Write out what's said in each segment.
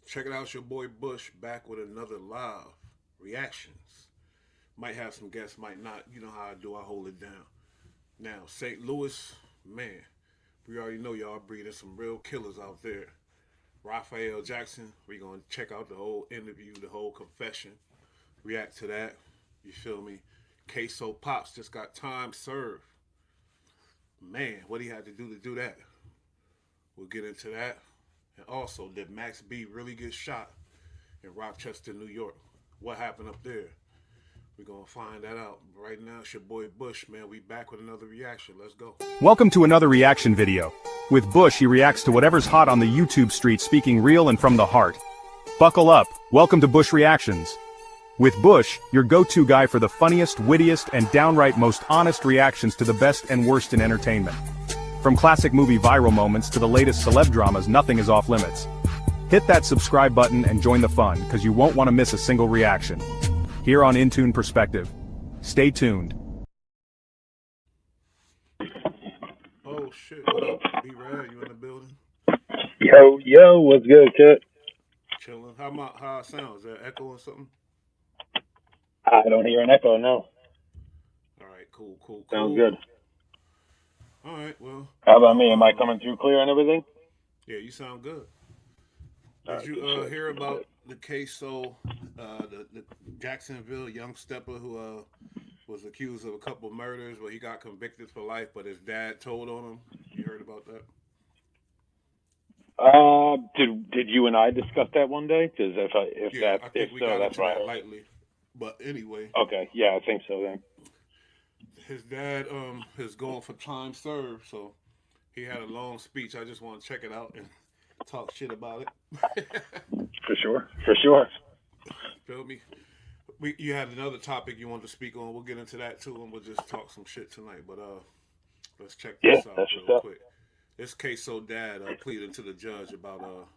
Check it out, it's your boy Bush back with another live reactions. Might have some guests, might not. You know how I do, I hold it down. Now, St. Louis, man, we already know y'all breeding some real killers out there. Raphael Jackson, we gonna check out the whole interview, the whole confession, react to that. You feel me? Queso Pops just got time served. Man, what he had to do that. We'll get into that. And also, did Max B really get shot in Rochester, New York? What happened up there? We're going to find that out. Right now, it's your boy Bush, man. We back with another reaction. Let's go. Welcome to another reaction video. With Bush, he reacts to whatever's hot on the YouTube street, speaking real and from the heart. Buckle up. Welcome to Bush Reactions. With Bush, your go-to guy for the funniest, wittiest, and downright most honest reactions to the best and worst in entertainment. From classic movie viral moments to the latest celeb dramas, nothing is off limits. Hit that subscribe button and join the fun, because you won't want to miss a single reaction. Here on In-Tune Perspective. Stay tuned. Oh, shit. What up? B-Rad, you in the building? Yo, what's good, kid? Chilling. How it sound? Is there echo or something? I don't hear an echo, no. All right, cool. Sounds good. All right, well. How about me? Am I coming through clear and everything? Yeah, you sound good. Did Alright, you good shit. hear about the case? The Jacksonville young Steppa who was accused of a couple murders, but he got convicted for life, but his dad told on him. You heard about that? Did you and I discuss that one day? Because I think we got that's into right. that lightly. But anyway, Okay, yeah, I think so then. his dad is going for time served, so he had a long speech. I just want to check it out and talk shit about it. For sure. Feel me? You had another topic you wanted to speak on. We'll get into that too, and we'll just talk some shit tonight. But let's check Yeah, this out that's real what's up. quick. This queso dad pleading to the judge about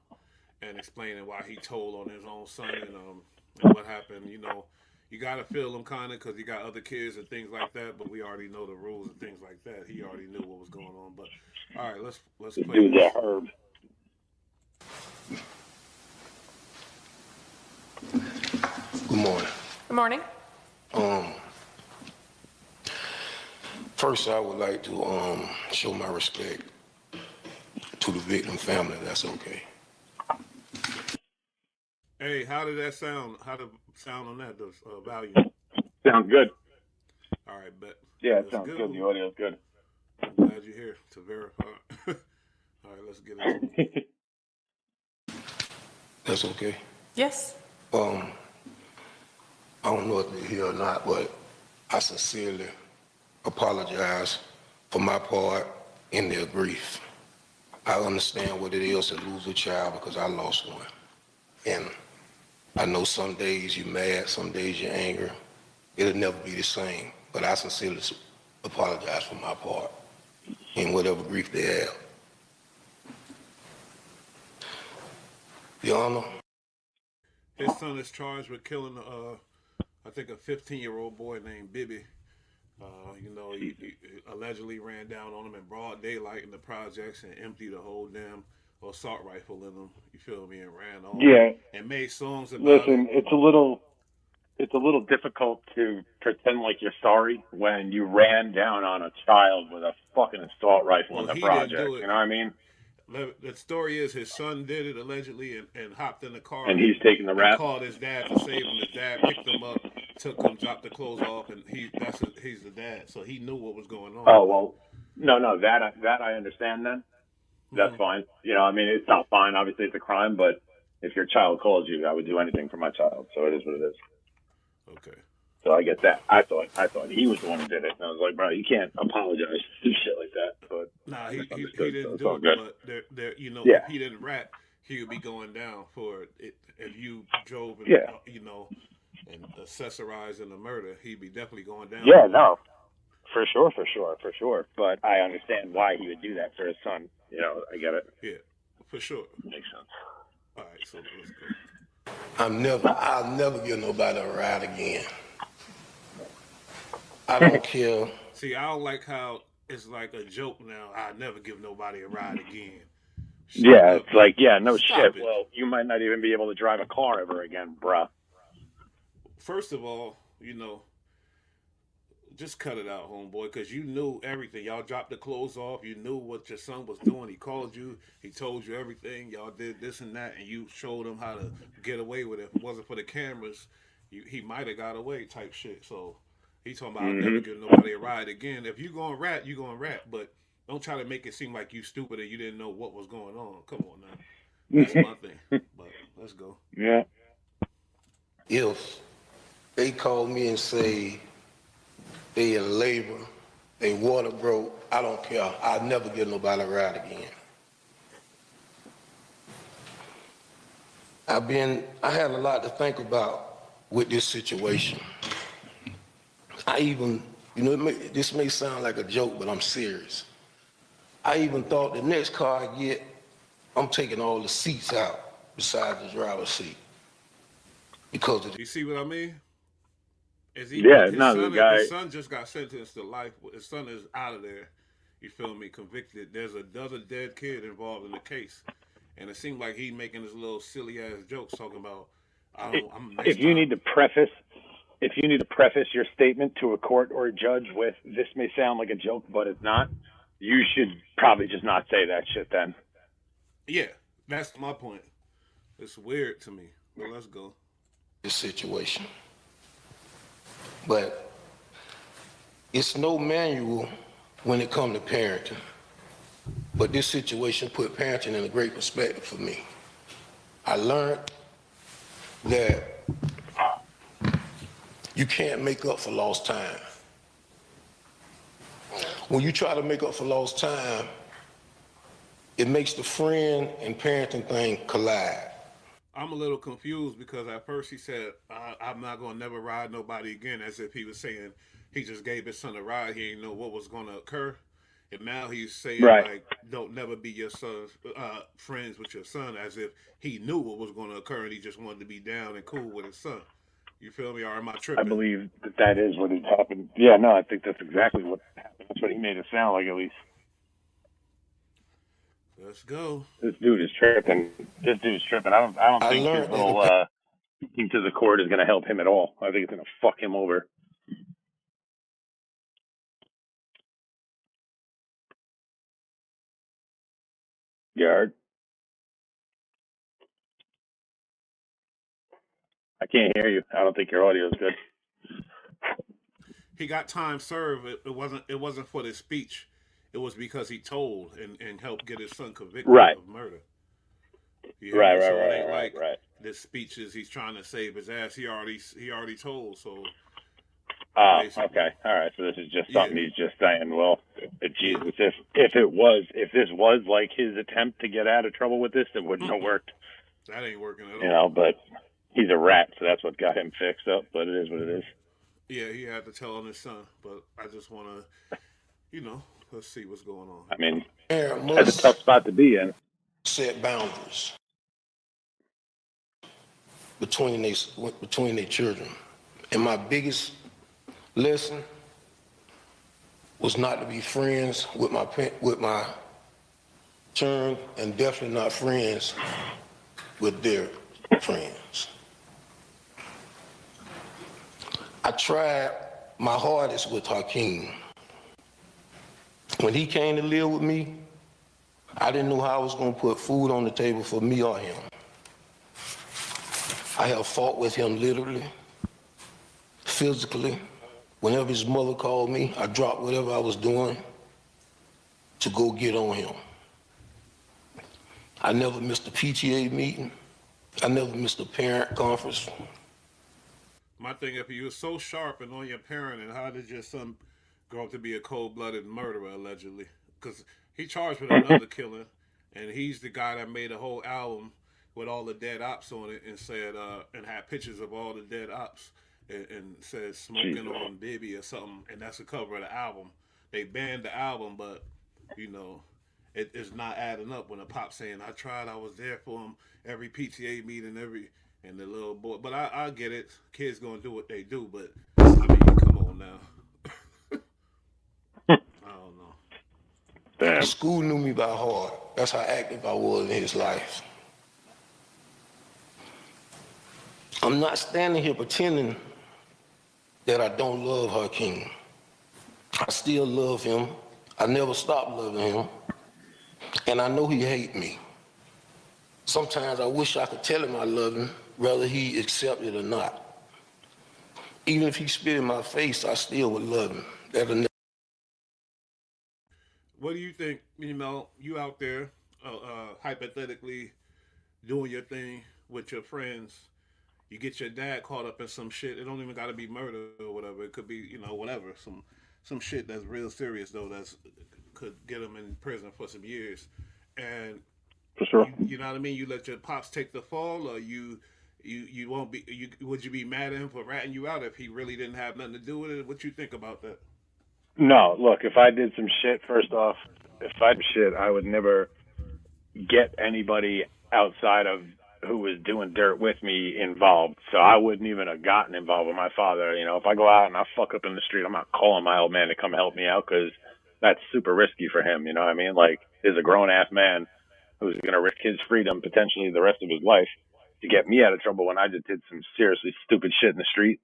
and explaining why he told on his own son and what happened. You know, you gotta feel him kind of because he got other kids and things like that. But we already know the rules and things like that. He already knew what was going on. But all right, let's play Dude, this. that herb. Good morning. Good morning. First, I would like to show my respect to the victim family. That's okay. Hey, how did that sound? How did sound on that? The value. Sounds good. All right, bet. Yeah, it That's sounds good. The audio's good. I'm glad you're here to verify. All right, let's get into it. That's okay. Yes. I don't know if you're here or not, but I sincerely apologize for my part in their grief. I understand what it is to lose a child because I lost one. And I know some days you're mad, some days you're angry. It'll never be the same. But I sincerely apologize for my part in whatever grief they have. Your Honor. His son is charged with killing, I think, a 15-year-old boy named Bibby. You know, he allegedly ran down on him in broad daylight in the projects and emptied a whole damn assault rifle in him. You feel me? And ran off. Yeah. And made songs about Listen, it. it's a little difficult to pretend like you're sorry when you ran down on a child with a fucking assault rifle Well, in the he didn't project. do it. You know what I mean? The story is his son did it allegedly and hopped in the car. And he's taking the rap. Called his dad to save him. His dad picked him up, took him, dropped the clothes off, and he's the dad. So he knew what was going on. Oh well, no, that I understand. Then that's fine. You know, I mean, it's not fine. Obviously, it's a crime. But if your child calls you, I would do anything for my child. So it is what it is. Okay. So I get that. I thought he was the one who did it. And I was like, bro, you can't apologize for shit like that. But Nah, he didn't so do it. good. But there, you know, Yeah. if he didn't rap, he would be going down for it. If you drove and Yeah. you know, and accessorizing the murder, he'd be definitely going down. Yeah, no, for sure. But I understand why he would do that for his son. You know, I get it. Yeah, for sure. Makes sense. All right, so let's go. I'll never give nobody a ride again. I don't care. See, I don't like how it's like a joke now. I'll never give nobody a ride again. Yeah, it's like, yeah, no Stop shit. it. Well, you might not even be able to drive a car ever again, bruh. First of all, just cut it out, homeboy, because you knew everything. Y'all dropped the clothes off. You knew what your son was doing. He called you. He told you everything. Y'all did this and that, and you showed him how to get away with it. If it wasn't for the cameras, he might have got away type shit. So he talking about I'll never give nobody a ride again. If you going to rat, you going to rat. But don't try to make it seem like you stupid and you didn't know what was going on. Come on now. That's my thing. But let's go. Yeah. If they call me and say they in labor, they water broke, I don't care. I'll never get nobody a ride again. I had a lot to think about with this situation. I even, this may sound like a joke, but I'm serious. I even thought the next car I get, I'm taking all the seats out besides the driver's seat. Because of You see what I mean? Yeah, no, the guy. His son just got sentenced to life. His son is out of there. You feel me? Convicted. There's another dead kid involved in the case, and it seemed like he making his little silly ass jokes talking about. If you need to preface your statement to a court or a judge with "this may sound like a joke, but it's not," you should probably just not say that shit then. Yeah, that's my point. It's weird to me, but let's go. this situation. But it's no manual when it comes to parenting. But this situation put parenting in a great perspective for me. I learned that you can't make up for lost time. When you try to make up for lost time, it makes the friend and parenting thing collide. I'm a little confused because at first he said, I'm not going to never ride nobody again, as if he was saying he just gave his son a ride. He didn't know what was going to occur. And now he's saying, like, don't never be your son's friends with your son, as if he knew what was going to occur and he just wanted to be down and cool with his son. You feel me? Or am I tripping? I believe that is what has happened. Yeah, no, I think that's exactly what happened. That's what he made it sound like, at least. Let's go. This dude is tripping. I don't think his little speaking to the court is going to help him at all. I think it's going to fuck him over. Yard. I can't hear you. I don't think your audio is good. He got time served. It wasn't for the speech. It was because he told and helped get his son convicted of murder. Right. This speech is he's trying to save his ass. He already told. So. Okay. All right. So this is just something he's just saying. Well, Jesus, if this was like his attempt to get out of trouble with this, it wouldn't have worked. That ain't working at all. You know, but he's a rat, so that's what got him fixed up. But it is what it is. Yeah, he had to tell on his son. But I just want to, let's see what's going on. I mean, that's a tough spot to be in. Set boundaries between their children. And my biggest lesson was not to be friends with my children, and definitely not friends with their friends. I tried my hardest with Hakeem. When he came to live with me, I didn't know how I was going to put food on the table for me or him. I have fought with him literally, physically. Whenever his mother called me, I dropped whatever I was doing to go get on him. I never missed a PTA meeting. I never missed a parent conference. My thing, if you were so sharp and on your parent, and how did your son grow up to be a cold-blooded murderer, allegedly? Because he charged with another killing, and he's the guy that made a whole album with all the dead ops on it and said, and had pictures of all the dead ops and said smoking on Bibby or something, and that's the cover of the album. They banned the album, but, it's not adding up when a pop saying, I tried, I was there for him, every PTA meeting, and the little boy. But I get it. Kids gonna do what they do, but, I mean, come on now. I don't know. Damn. School knew me by heart. That's how active I was in his life. I'm not standing here pretending that I don't love Hakeem. I still love him. I never stopped loving him. And I know he hates me. Sometimes I wish I could tell him I love him, whether he accept it or not. Even if he spit in my face, I still would love him. That'll never. What do you think? You know, you out there, hypothetically doing your thing with your friends. You get your dad caught up in some shit. It don't even got to be murder or whatever. It could be, you know, whatever. Some shit that's real serious though. That's could get him in prison for some years. And For sure. you know what I mean. You let your pops take the fall, or you won't be. Would you be mad at him for ratting you out if he really didn't have nothing to do with it? What you think about that? No, look, if I did some shit, first off, if I did shit, I would never get anybody outside of who was doing dirt with me involved. So I wouldn't even have gotten involved with my father. You know, if I go out and I fuck up in the street, I'm not calling my old man to come help me out because that's super risky for him. You know what I mean? Like, he's a grown ass man who's going to risk his freedom potentially the rest of his life to get me out of trouble when I just did some seriously stupid shit in the street.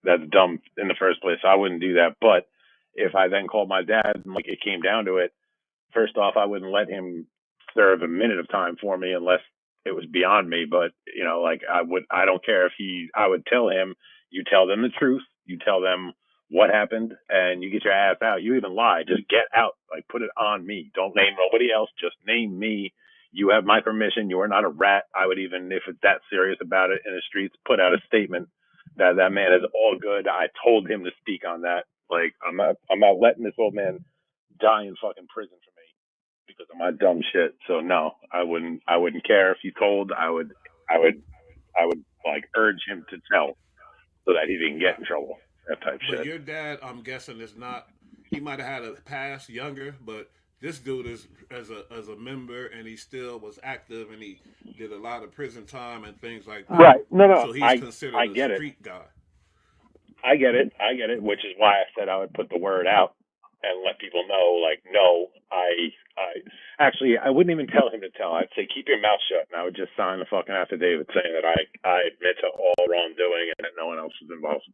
That's dumb in the first place. So I wouldn't do that. But if I then called my dad and like it came down to it, first off, I wouldn't let him serve a minute of time for me unless it was beyond me. But, you know, like I don't care if I would tell him, you tell them the truth, you tell them what happened, and you get your ass out. You even lie, just get out, like put it on me. Don't name nobody else, just name me. You have my permission. You are not a rat. I would even, if it's that serious about it in the streets, put out a statement that that man is all good. I told him to speak on that. Like, I'm not letting this old man die in fucking prison for me because of my dumb shit. So no, I wouldn't care if you told. I would, I would like urge him to tell so that he didn't get in trouble. That type But shit. your dad, I'm guessing, is not. He might have had a past younger, but this dude is as a member, and he still was active, and he did a lot of prison time and things like that. Right. No, no. So he's considered I a get it. street guy. I get it. I get it. Which is why I said I would put the word out and let people know. Like, no, I wouldn't even tell him to tell. I'd say keep your mouth shut, and I would just sign the fucking affidavit saying that I admit to all wrongdoing and that no one else was involved.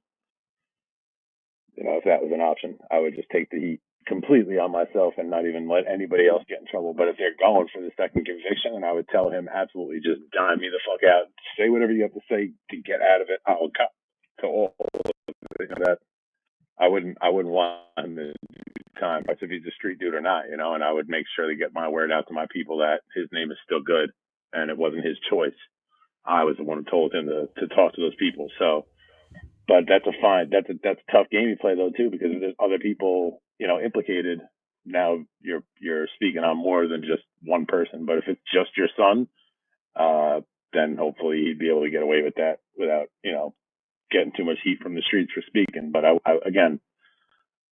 You know, if that was an option, I would just take the heat completely on myself and not even let anybody else get in trouble. But if they're going for the second conviction, and I would tell him absolutely just dime me the fuck out, say whatever you have to say to get out of it. I'll cut to all of it. You know, that I wouldn't want him to do time, if he's a street dude or not, you know. And I would make sure to get my word out to my people that his name is still good, and it wasn't his choice. I was the one who told him to talk to those people. So. But that's a tough game you play though too, because if there's other people, you know, implicated. Now you're speaking on more than just one person. But if it's just your son, then hopefully he'd be able to get away with that without, you know, getting too much heat from the streets for speaking. But again,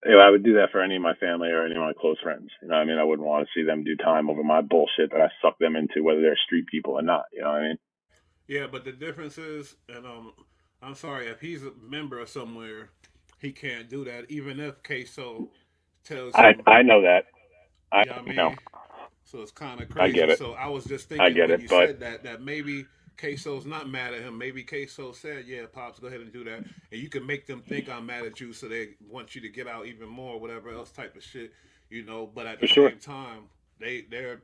you know, I would do that for any of my family or any of my close friends. You know what I mean? I wouldn't want to see them do time over my bullshit that I suck them into, whether they're street people or not. You know what I mean? Yeah, but the difference is, and I'm sorry, if he's a member of somewhere, he can't do that. Even if Queso tells him, I know that. I you know what I know. mean? So it's kind of I get crazy. it. So I was just I thinking get when it. you But said that maybe Queso's not mad at him. Maybe Queso said, "Yeah, pops, go ahead and do that," and you can make them think I'm mad at you, so they want you to get out even more, whatever else type of shit, you know. But at the for sure. same time, they're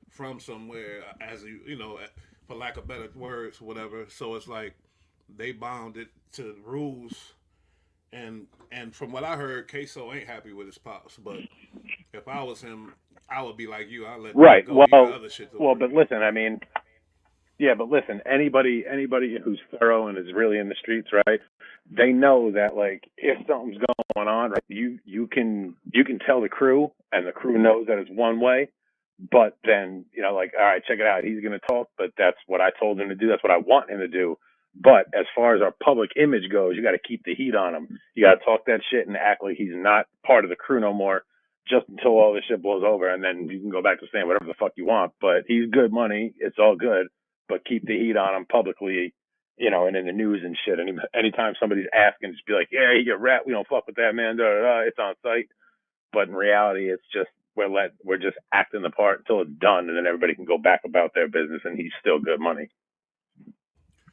from somewhere, as you know, for lack of better words, whatever. So it's like they bounded to rules. And from what I heard, Queso ain't happy with his pops. But if I was him, I would be like you. I'll let that Right. go. You got other shit to Well, worry but about. listen, I mean, yeah, but listen, anybody who's thorough and is really in the streets, right? They know that like if something's going on, right, you can tell the crew, and the crew knows that it's one way. But then, you know, like, all right, check it out. He's gonna talk, but that's what I told him to do. That's what I want him to do. But as far as our public image goes, you got to keep the heat on him. You got to talk that shit and act like he's not part of the crew no more, just until all this shit blows over, and then you can go back to saying whatever the fuck you want. But he's good money. It's all good, but keep the heat on him publicly, you know, and in the news and shit. Anytime somebody's asking, just be like, yeah, he a rat. We don't fuck with that man. Da, da, da. It's on site. But in reality, it's just we're just acting the part until it's done, and then everybody can go back about their business, and he's still good money.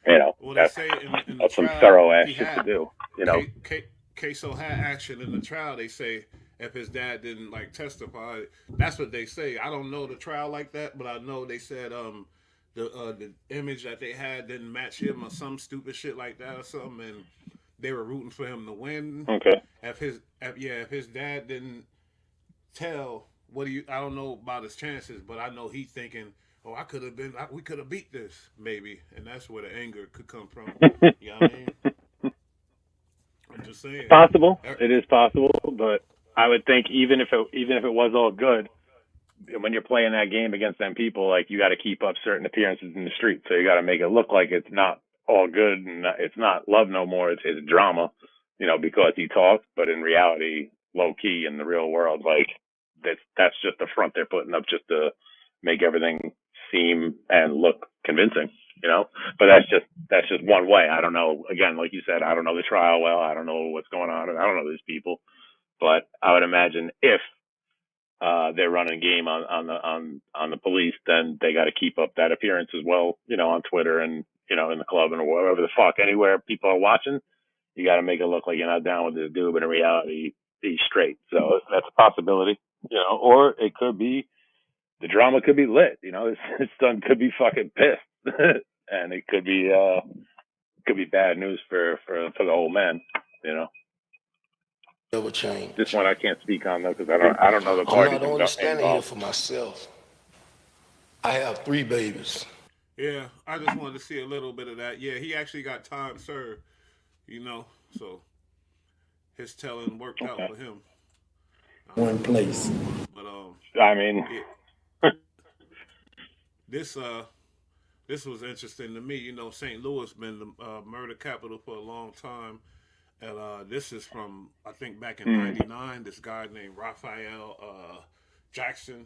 You know, Well, they say in the that's some trial thorough ass he shit to had do. You know, Queso had action in the trial. They say if his dad didn't like testify, that's what they say. I don't know the trial like that, but I know they said the image that they had didn't match him or some stupid shit like that or something, and they were rooting for him to win. okay. If his dad didn't tell, I don't know about his chances, but I know he's thinking, oh, we could have beat this maybe, and that's where the anger could come from. You know what I mean? I'm just saying. Possible. It is possible, but I would think even if it was all good, when you're playing that game against them people, like, you got to keep up certain appearances in the street. So you got to make it look like it's not all good and it's not love no more. It's drama, you know, because he talks, but in reality, low key in the real world, like, that's just the front they're putting up just to make everything seem and look convincing, you know. But that's just one way. I don't know. Again, like you said, I don't know the trial well. I don't know what's going on, and I don't know these people. But I would imagine if they're running game on the police, then they got to keep up that appearance as well, you know, on Twitter and, you know, in the club and wherever the fuck, anywhere people are watching. You got to make it look like you're not down with this dude, but in reality, he's straight. So that's a possibility, you know. Or it could be the drama could be lit, you know. His son could be fucking pissed, and it could be bad news for the old man, you know. Never change. This one I can't speak on though, because I don't know the I'm parties not only standing here involved. for myself. I have 3 babies. Yeah, I just wanted to see a little bit of that. Yeah, he actually got time served, you know, so his telling worked out for him. One place. But I mean, yeah. This was interesting to me. You know, St. Louis been the murder capital for a long time. And this is from, I think, back in '99. This guy named Raphael Jackson.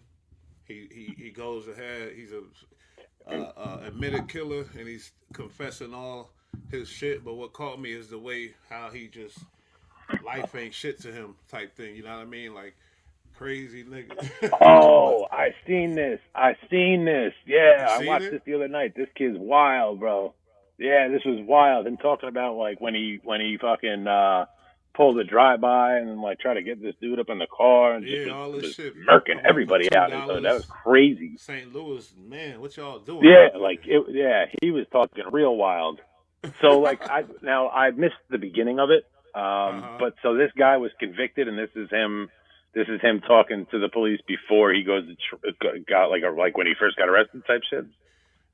He goes ahead. He's a admitted killer, and he's confessing all his shit. But what caught me is the way how he just, life ain't shit to him type thing. You know what I mean? Like, crazy nigga. oh, I seen this. Yeah, I watched this the other night. This kid's wild, bro. Yeah, this was wild. Him talking about, like, when he fucking pulled a drive-by and then, like, try to get this dude up in the car and just all this shit, murking everybody out. So that was crazy. St. Louis, man, what y'all doing? Yeah, like, he was talking real wild. So, like, I missed the beginning of it. But so this guy was convicted, and this is him talking to the police before he goes to got like when he first got arrested type shit.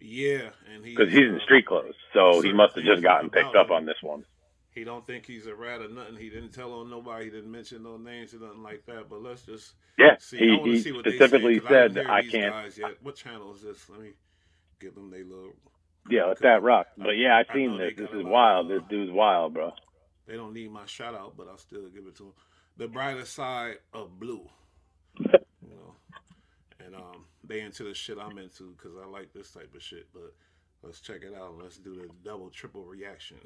Yeah, and because he's in street clothes, so he must have just gotten picked up on this one. He don't think he's a rat or nothing. He didn't tell on nobody. He didn't mention no names or nothing like that. But let's just see. He see what specifically they say, said I can't. Guys yet. What channel is this? Let me give them they little. Yeah, let that rock. But yeah, I seen this. This is wild. This dude's wild, bro. They don't need my shout out, but I'll still give it to them. The Brighter Side of Blue. You know, and they into the shit I'm into because I like this type of shit. But let's check it out. Let's do the double, triple reaction.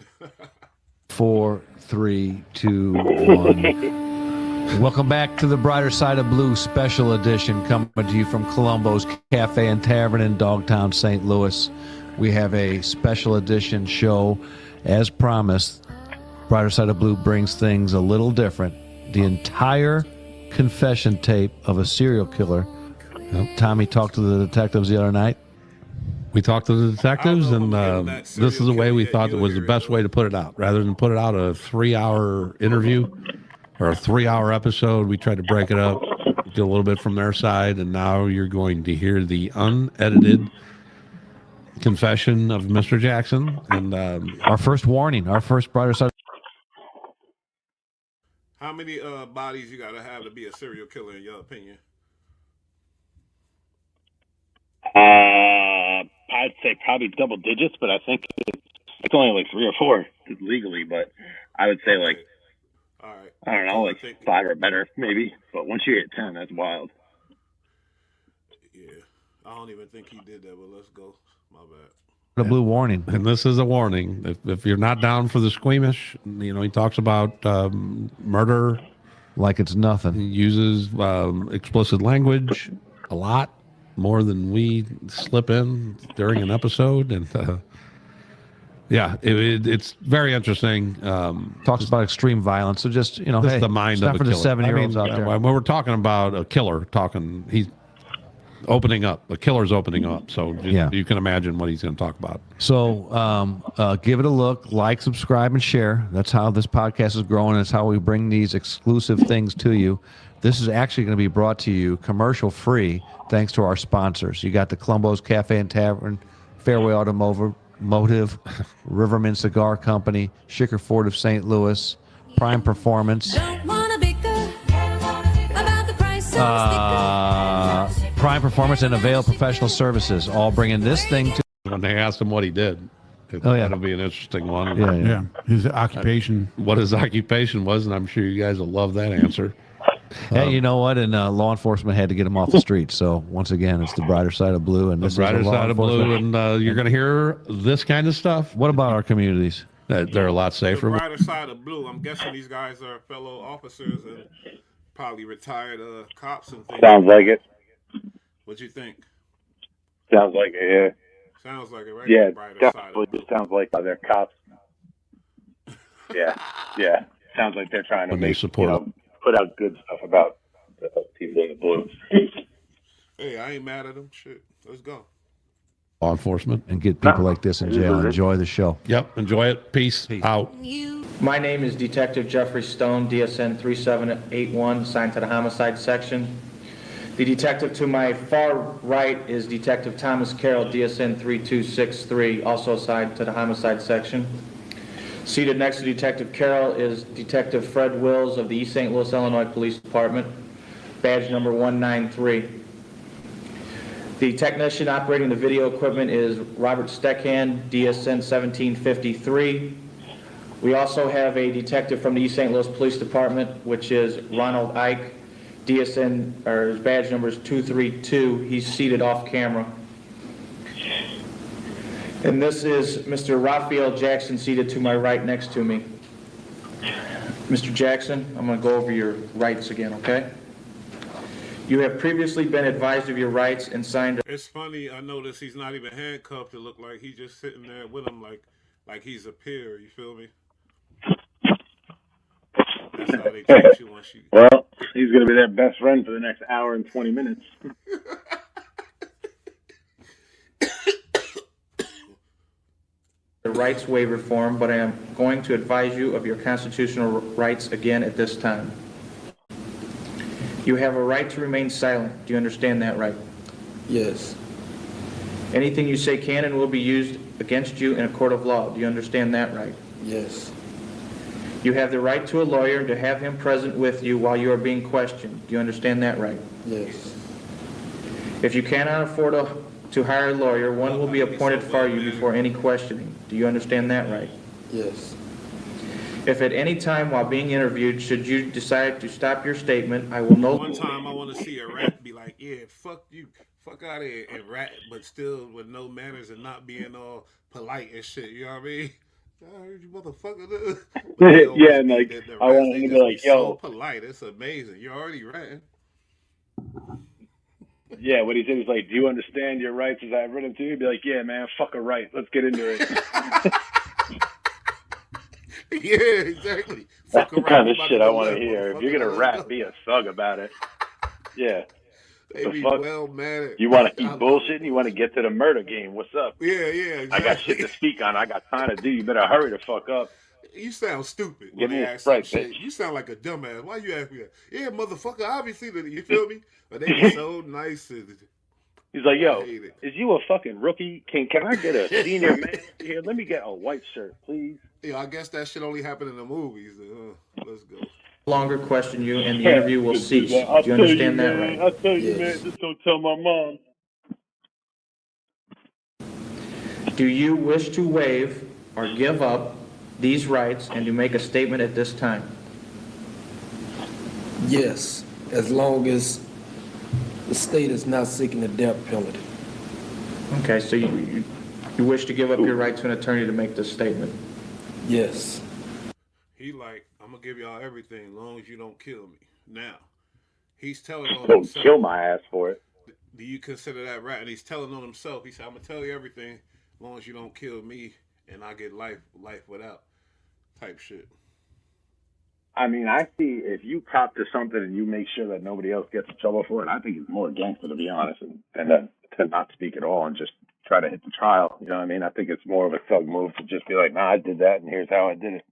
4, 3, 2, 1. Welcome back to the Brighter Side of Blue special edition, coming to you from Columbo's Cafe and Tavern in Dogtown, St. Louis. We have a special edition show. As promised, Brighter Side of Blue brings things a little different. The entire confession tape of a serial killer. Tommy talked to the detectives the other night. We talked to the detectives, and this is the way we thought it was the best way to put it out. Rather than put it out a 3-hour interview or a 3-hour episode, we tried to break it up, do a little bit from their side, and now you're going to hear the unedited confession of Mr. Jackson. And our first warning, our first Brighter Side. How many bodies you gotta have to be a serial killer, in your opinion? I'd say probably double digits, but I think it's only like 3 or 4 legally. But I would say like, all right, I don't know, like 5 or better maybe. But once you hit 10, that's wild. Yeah, I don't even think he did that. But let's go. My bad. The blue warning, and this is a warning. If you're not down for the squeamish, you know, he talks about murder Like it's He nothing. uses explicit language a lot, more than we slip in during an episode. And yeah, it's very interesting. Talks about extreme violence. So just, Just hey, the mind it's of not a for the killer. 7-year-olds out there. When we're talking about a killer, he's opening up. The killer's opening up. So you can imagine what he's going to talk about. So give it a look, like, subscribe, and share. That's how this podcast is growing. That's how we bring these exclusive things to you. This is actually going to be brought to you commercial free thanks to our sponsors. You got the Columbo's Cafe and Tavern, Fairway Automotive, Riverman Cigar Company, Schicker Ford of St. Louis, Prime Performance. Prime Performance and Avail Professional Services, all bringing this thing to. When they asked him what he did, that'll be an interesting one. Yeah, his occupation. What his occupation was, and I'm sure you guys will love that answer. Hey, you know what? And law enforcement had to get him off the street. So once again, it's the brighter side of blue, and The this brighter is law side of blue, enforcement. and you're going to hear this kind of stuff. What about our communities? They're a lot The safer. brighter side of blue. I'm guessing these guys are fellow officers and probably retired cops and things. Sounds like it. What you think? Sounds like it. Sounds like it, right? Yeah, The brighter side definitely. of blue. Just sounds like they're cops. Yeah. Sounds like they're trying to When they support put out good stuff about people in the blue. Hey, I ain't mad at them. Shit, let's go. Law enforcement. And get people like this in jail. Enjoy the show. Yep. Enjoy it. Peace. Out. My name is Detective Jeffrey Stone, DSN 3781, assigned to the Homicide Section. The detective to my far right is Detective Thomas Carroll, DSN 3263, also assigned to the Homicide Section. Seated next to Detective Carroll is Detective Fred Wills of the East St. Louis, Illinois Police Department, badge number 193. The technician operating the video equipment is Robert Steckhand, DSN 1753. We also have a detective from the East St. Louis Police Department, which is Ronald Ike, DSN, or his badge number is 232. He's seated off camera. And this is Mr. Raphael Jackson, seated to my right next to me. Mr. Jackson, I'm going to go over your rights again, okay? You have previously been advised of your rights and signed. It's funny. I noticed he's not even handcuffed. It looked like he's just sitting there with him, like he's a peer. You feel me? That's how they treat you once you. Well, he's going to be their best friend for the next hour and 20 minutes. The rights waiver form, but I am going to advise you of your constitutional rights again at this time. You have a right to remain silent. Do you understand that right? Yes. Anything you say can and will be used against you in a court of law. Do you understand that right? Yes. You have the right to a lawyer and to have him present with you while you are being questioned. Do you understand that right? Yes. If you cannot afford to hire a lawyer, one will be appointed for you before any questioning. Do you understand that right? Yes. If at any time while being interviewed, should you decide to stop your statement, I will know. One time I want to see a rat be like, yeah, fuck you, fuck out of here, and rat, but still with no manners and not being all polite and shit. You know what I mean? I heard you motherfucker. Yeah, and like, I want him to be like, yo. So polite. It's amazing. You're already ratting. Yeah, what he said was like, do you understand your rights as I've written to you? He'd be like, yeah, man, fuck a right. Let's get into it. Yeah, exactly. That's Fuck the around, kind of about shit to I go want to left, hear. If motherfucker. you're going to Let's rap, go. be a thug about it. Yeah. They The be fuck? well mad. You want to keep bullshitting? You want to get to the murder game? What's up? Yeah, exactly. I got shit to speak on. I got time to do. You better hurry the fuck up. You sound stupid Give when me they a ask some Sprite, shit. bitch. You sound like a dumbass. Why you ask me that? Yeah, motherfucker, obviously, you feel me? But they be so nice. He's like, yo, I hate it. is you a fucking rookie? Can I get a senior man here? Let me get a white shirt, please. Yeah, I guess that shit only happened in the movies. Let's go. Longer question you and the interview will cease. Do you understand that right? I'll tell you, Yes. man. Just don't tell my mom. Do you wish to waive or give up these rights and to make a statement at this time? Yes. As long as the state is not seeking the death penalty. Okay, so you wish to give up your right to an attorney to make this statement? Yes. He like, I'm gonna give y'all everything as long as you don't kill me. Now, he's telling on Don't himself. kill my ass for it. Do you consider that right? And he's telling on himself. He said, "I'm gonna tell you everything as long as you don't kill me, and I get life without." Type shit. I mean, I see if you cop to something and you make sure that nobody else gets in trouble for it, I think it's more gangster, to be honest, and to not speak at all and just try to hit the trial. You know what I mean? I think it's more of a thug move to just be like, nah, I did that, and here's how I did it.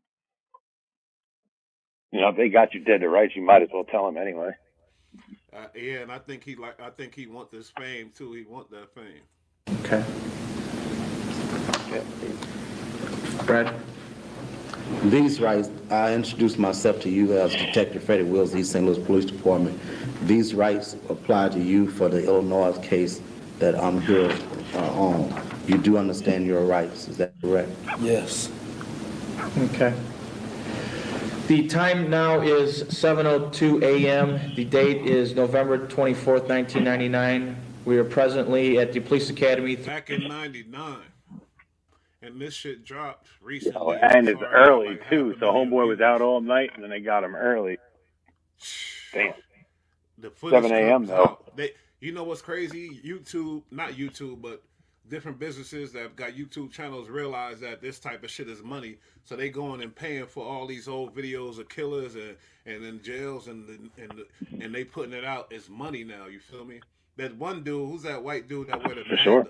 You know, if they got you dead to rights, you might as well tell them anyway. Yeah, and I think he want this fame too. He want that fame. Okay. Brad? These rights, I introduce myself to you as Detective Freddie Wills, East St. Louis Police Department. These rights apply to you for the Illinois case that I'm here on. You do understand your rights, is that correct? Yes. Okay. The time now is 7:02 a.m. The date is November 24th, 1999. We are presently at the Police Academy. Back in '99. And this shit dropped recently. Oh, and it's early, like too. So homeboy was out all night, and then they got him early. Damn. The footage 7 a.m. comes though. out. You know what's crazy? YouTube, not YouTube, but different businesses that have got YouTube channels realize that this type of shit is money. So they going and paying for all these old videos of killers and in jails and they putting it out as money now. You feel me? That one dude, who's that white dude that wear the mask? Sure.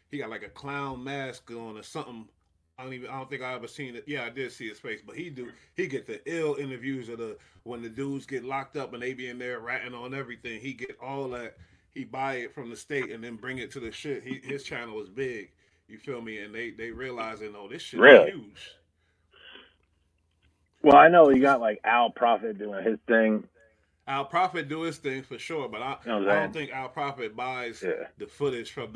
He got like a clown mask on or something. I don't think I ever seen it. Yeah, I did see his face, but he get the ill interviews of when the dudes get locked up and they be in there ratting on everything. He get all that. He buy it from the state and then bring it to the shit. His channel is big. You feel me? And they realizing, oh, this shit Really? is huge. Well, I know you got like Al Prophet doing his thing. Al Prophet do his thing for sure, but I don't think Al Prophet buys the footage from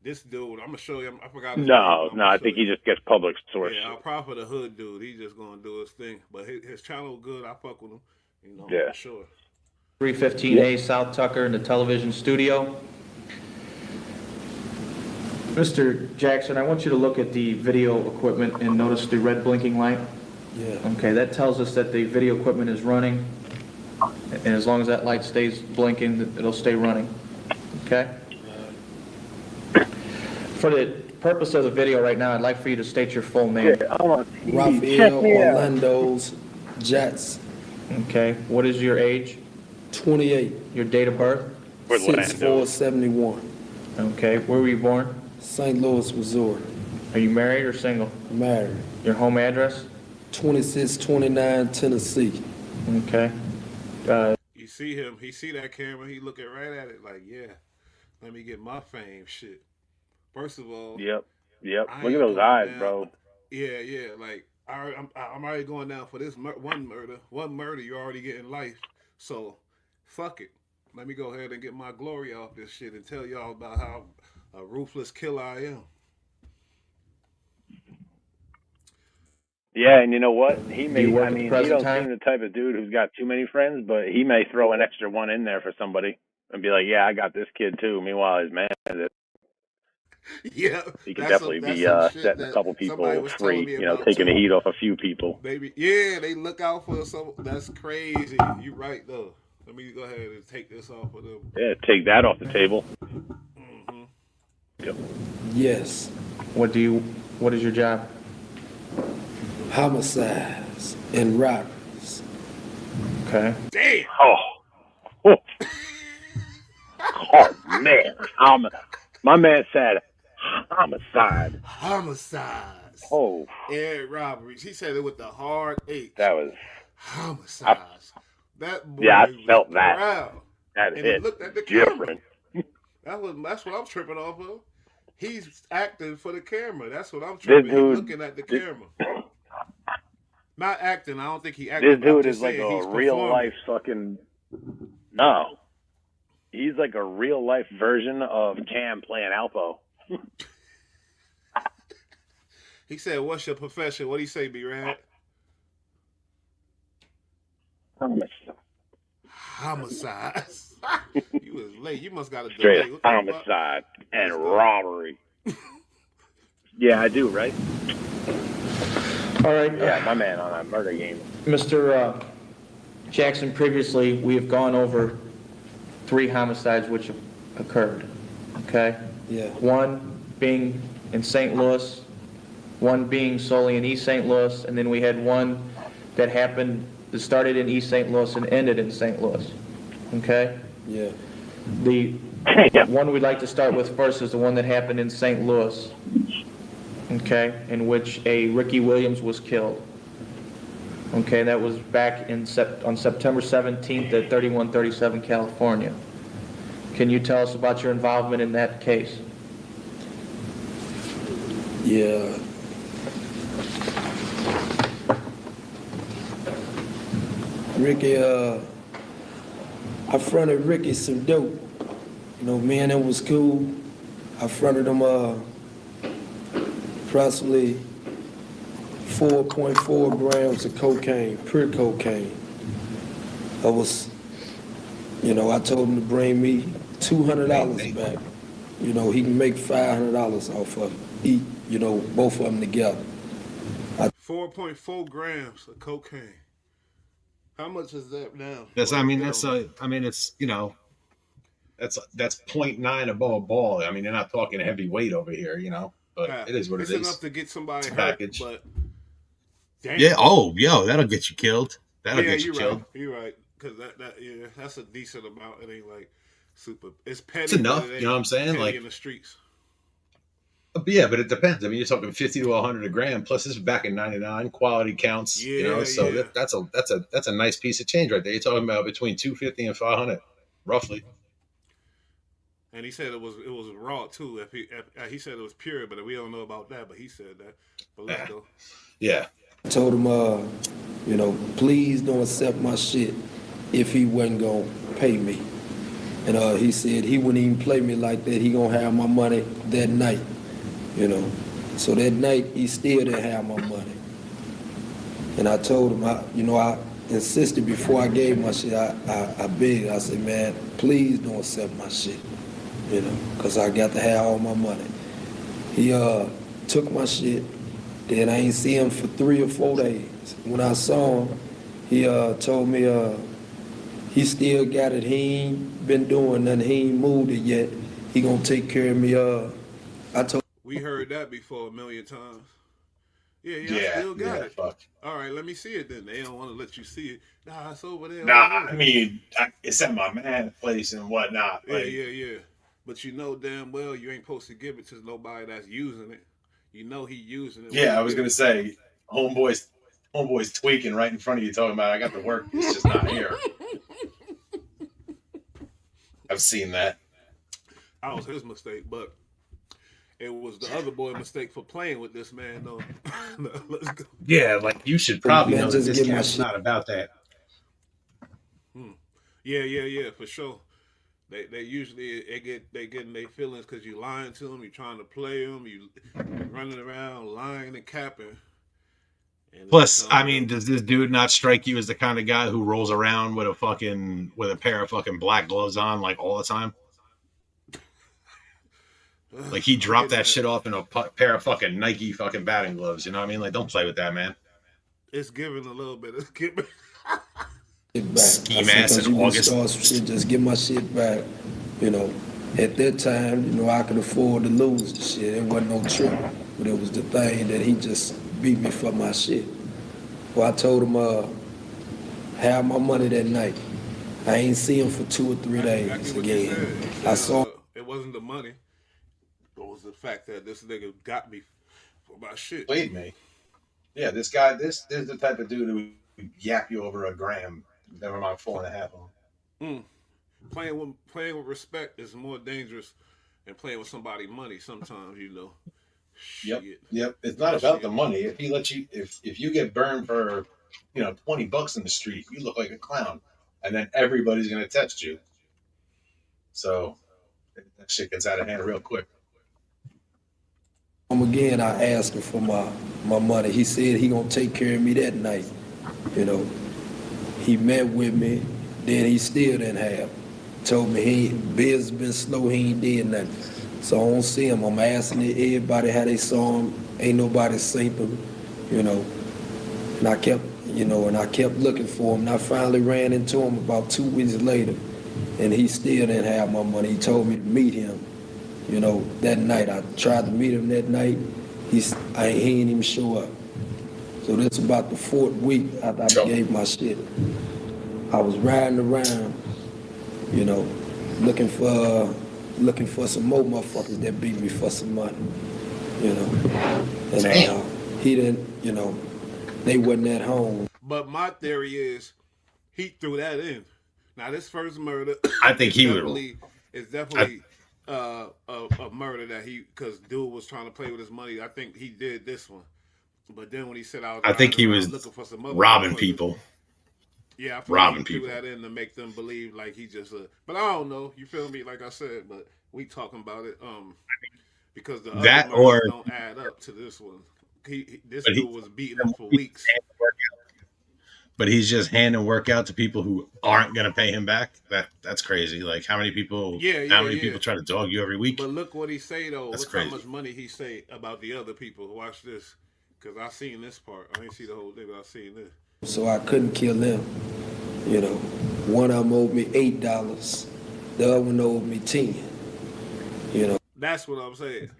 this dude. I'm gonna show you. I forgot. No, I think he just gets public source. Yeah, Al Prophet, a hood dude. He just gonna do his thing, but his channel good. I fuck with him. You know, for sure. 315A South Tucker in the television studio. Mr. Jackson, I want you to look at the video equipment and notice the red blinking light. Yeah. Okay, that tells us that the video equipment is running, and as long as that light stays blinking, it'll stay running. Okay? For the purpose of the video right now, I'd like for you to state your full name. Raphael Orlando's Jets. Okay, what is your age? 28. Your date of birth? 6471. Okay, where were you born? St. Louis, Missouri. Are you married or single? Married. Your home address? 2629 Tennessee. Okay. You see him, he see that camera, he looking right at it like, yeah, let me get my fame shit. First of all, Yep. Look at those eyes, bro. Yeah. Like I'm already going down for this one murder. You're already getting life. So, fuck it. Let me go ahead and get my glory off this shit and tell y'all about how a ruthless killer I am. Yeah, and you know what? He may. You work I at the mean, he present don't time? seem the type of dude who's got too many friends, but he may throw an extra one in there for somebody and be like, "Yeah, I got this kid too." Meanwhile, his man has it. Yeah, He could definitely be setting a couple people free, you know, taking the heat off a few people. Baby, yeah, they look out for some. That's crazy. You right though. Let me go ahead and take this off of them. Yeah, take that off the table. Mm-hmm. Yep. Yes. What is your job? Homicides and robberies. Okay. Damn. Oh man. My man said homicide. Homicides. Oh. And robberies. He said it with the hard H. That was homicides. That boy I felt that. Around That and hit. Looked at the Different. camera. That's what I'm tripping off of. He's acting for the camera. That's what I'm tripping. He's looking at the camera. Not acting. I don't think he acted. This dude is like a real life fucking. No. He's like a real life version of Cam playing Alpo. He said, "What's your profession?" What do you say, B-Rad? Homicides. You was late. You must got a delay. Straight homicide and robbery. Yeah, I do, right? All right. Yeah, my man on that murder game. Mr. Jackson, previously, we have gone over 3 homicides which have occurred, okay? Yeah. One being in St. Louis, one being solely in East St. Louis, and then we had one that started in East St. Louis and ended in St. Louis, okay? Yeah. The one we'd like to start with first is the one that happened in St. Louis, okay, in which a Ricky Williams was killed. Okay, that was back on September 17th at 3137 California. Can you tell us about your involvement in that case? Yeah. Ricky, I fronted Ricky some dope. You know, me and him was cool. I fronted him approximately 4.4 grams of cocaine, pure cocaine. I told him to bring me $200 back. You know, he can make $500 off of it, both of them together. 4.4 grams of cocaine. How much is that now? That's 0.9 above a ball. I mean, you're not talking heavy weight over here, but it is what it is. It's enough to get somebody package. Hurt, but damn. Yeah. Oh, that'll get you killed. That'll get you killed. Right. You're right. Because that's a decent amount. It ain't like super. It's petty. It's enough. You know what I'm saying? Like in the streets. Yeah, but it depends. I mean, you're talking 50 to 100 a gram. Plus, this is back in '99. Quality counts. So that's a nice piece of change right there. You're talking about between 250 and 500, roughly. And he said it was raw too. If he said it was pure, but we don't know about that. But he said that. But let's go. Yeah. I told him, please don't accept my shit if he wasn't gonna pay me. And he said he wouldn't even play me like that. He gonna have my money that night. So that night he still didn't have my money. And I told him, I insisted before I gave my shit, I begged, I said, man, please don't accept my shit, because I got to have all my money. He took my shit, then I ain't see him for 3 or 4 days. When I saw him, he told me he still got it, he ain't been doing nothing, he ain't moved it yet, he gonna take care of me. We heard that before 1,000,000 times. Yeah, I still got it. Fuck. All right, let me see it then. They don't want to let you see it. Nah, it's over there. Nah, I mean, it's at my man's place and whatnot. Yeah. But damn well you ain't supposed to give it to nobody that's using it. He using it. Yeah, I was gonna say, homeboy's tweaking right in front of you, talking about I got the work. It's just not here. I've seen that. That was his mistake, but it was the other boy's mistake for playing with this man, though. Let's go. Yeah, like you should probably know that this cat's not about that. Yeah, for sure. They usually they get in their feelings because you lying to them, you trying to play them, you running around lying and capping. And plus, I mean, does this dude not strike you as the kind of guy who rolls around with a pair of fucking black gloves on like all the time? Like he dropped that shit off in a pair of fucking Nike fucking batting gloves. You know what I mean? Like, don't play with that, man. It's giving a little bit. It's giving. Ski mask in August. Just get my shit back. At that time, I could afford to lose the shit. It wasn't no trick, but it was the thing that he just beat me for my shit. Well, I told him, have my money that night. I ain't see him for 2 or 3 days again. I saw. It wasn't the money. It was the fact that this nigga got me for my shit. Played me. Yeah, this guy. This is the type of dude who would yap you over a gram. Never mind 4.5 of them. Playing with respect is more dangerous than playing with somebody's money. Sometimes, Yep. It's not about the money. If he lets you, if you get burned for, $20 in the street, you look like a clown, and then everybody's gonna text you. So that shit gets out of hand real quick. Again, I asked him for my money. He said he gonna take care of me that night. He met with me, then he still didn't have. Told me biz been slow, he ain't did nothing. So I don't see him. I'm asking everybody how they saw him. Ain't nobody seen him. And I kept, looking for him. And I finally ran into him about 2 weeks later, and he still didn't have my money. He told me to meet him, that night. I tried to meet him that night. He didn't even show up. So that's about the 4th week after I gave my shit. I was riding around, looking for some more motherfuckers that beat me for some money, And he didn't, they wasn't at home. But my theory is he threw that in. Now this first murder, I think he is definitely a murder that because dude was trying to play with his money. I think he did this one. But then when he said I think he was looking for some robbing people. Yeah, I feel like he threw that in to make them believe like he just. But I don't know. You feel me? Like I said, but we talking about it. Because the other murders don't add up to this one. This dude was beating him for weeks. But he's just handing work out to people who aren't going to pay him back. That's crazy. Like how many people? How many people try to dog you every week? But look what he say though. That's look crazy. How much money he say about the other people. Watch this, because I seen this part. I didn't see the whole thing, but I seen this. So I couldn't kill them. One of them owed me $8. The other one owed me 10. That's what I'm saying.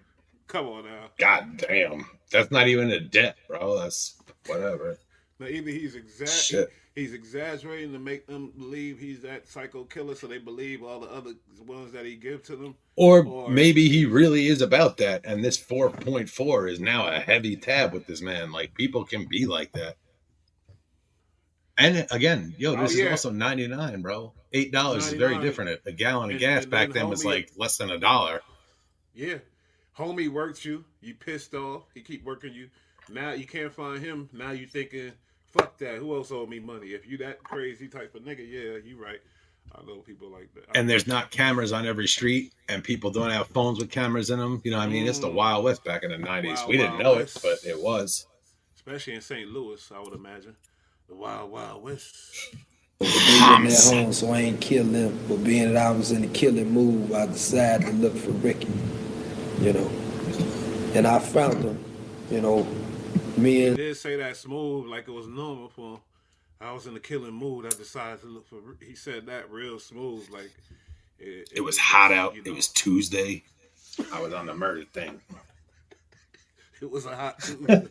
Come on now. God damn. That's not even a debt, bro. That's whatever. Now either he's exaggerating to make them believe he's that psycho killer, so they believe all the other ones that he give to them. Or maybe he really is about that, and this 4.4 is now a heavy tab with this man. Like people can be like that. And again, this is also 99, bro. $8 is very different. A gallon of gas back then was like less than $1. Yeah. Homie worked you. You pissed off. He keep working you. Now you can't find him. Now you thinking, fuck that. Who else owed me money? If you that crazy type of nigga, yeah, you right. I know people like that. And there's not cameras on every street, and people don't have phones with cameras in them. It's the Wild West back in the 90s. We didn't know it, but it was. Especially in St. Louis, I would imagine. The Wild West. But they wasn't at home, so I ain't killed them. But being that I was in the killing mood, I decided to look for Ricky, And I found him, me and... He did say that smooth, like it was normal for him. I was in the killing mood. I decided to look for... He said that real smooth, like... It was hot out. It was Tuesday. I was on the murder thing. It was a hot Tuesday.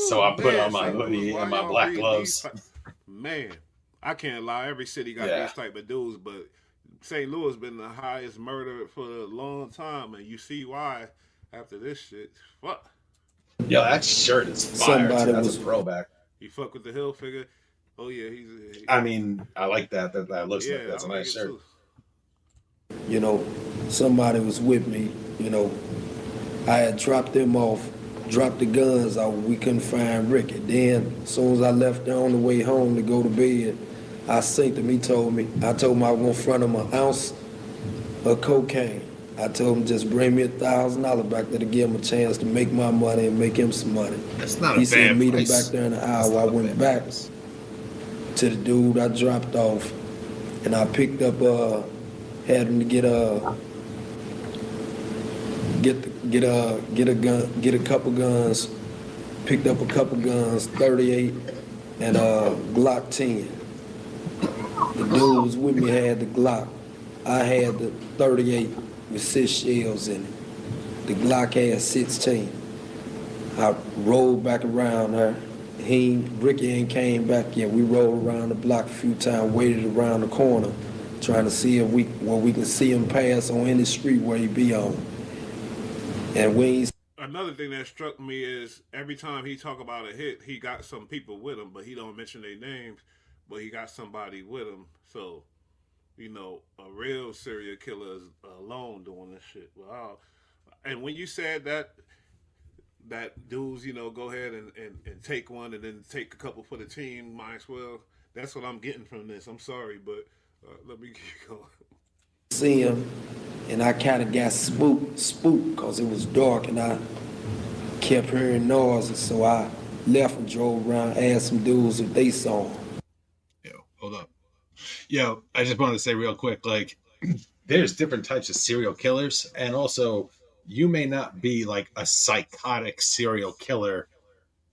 So I put on my hoodie and my black gloves. Man, I can't lie. Every city got these type of dudes, but St. Louis been the highest murder for a long time, and you see why after this shit. Fuck. Yo, that shirt is fire. That's a throwback. You fuck with the Hill figure. Oh yeah, I mean, I like that. That looks like that's a nice shirt. Somebody was with me. I had dropped them off. Dropped the guns out. We couldn't find Ricky. Then, as soon as I left there on the way home to go to bed, I synced him. I told him I was going to front him an ounce of cocaine. I told him just bring me $1,000 back there to give him a chance to make my money and make him some money. That's not he a bad said meet price. him back there in an hour. I went back to the dude I dropped off, and I picked up, had him to get a couple guns, picked up a couple guns, 38 and Glock 10. The dude was with me had the Glock. I had the 38 with 6 shells in it. The Glock had 16. I rolled back around her. Ricky ain't came back yet. We rolled around the block a few times, waited around the corner, trying to see if we can see him pass on any street where he be on. And another thing that struck me is every time he talk about a hit, he got some people with him, but he don't mention their names, but he got somebody with him. So, a real serial killer is alone doing this shit. Wow. And when you said that dudes, go ahead and take one and then take a couple for the team, might as well. That's what I'm getting from this. I'm sorry, but let me keep going. See him, and I kind of got spooked because it was dark and I kept hearing noises, so I left and drove around, asked some dudes if they saw him. Hold up. I just wanted to say real quick, like, there's different types of serial killers, and also you may not be like a psychotic serial killer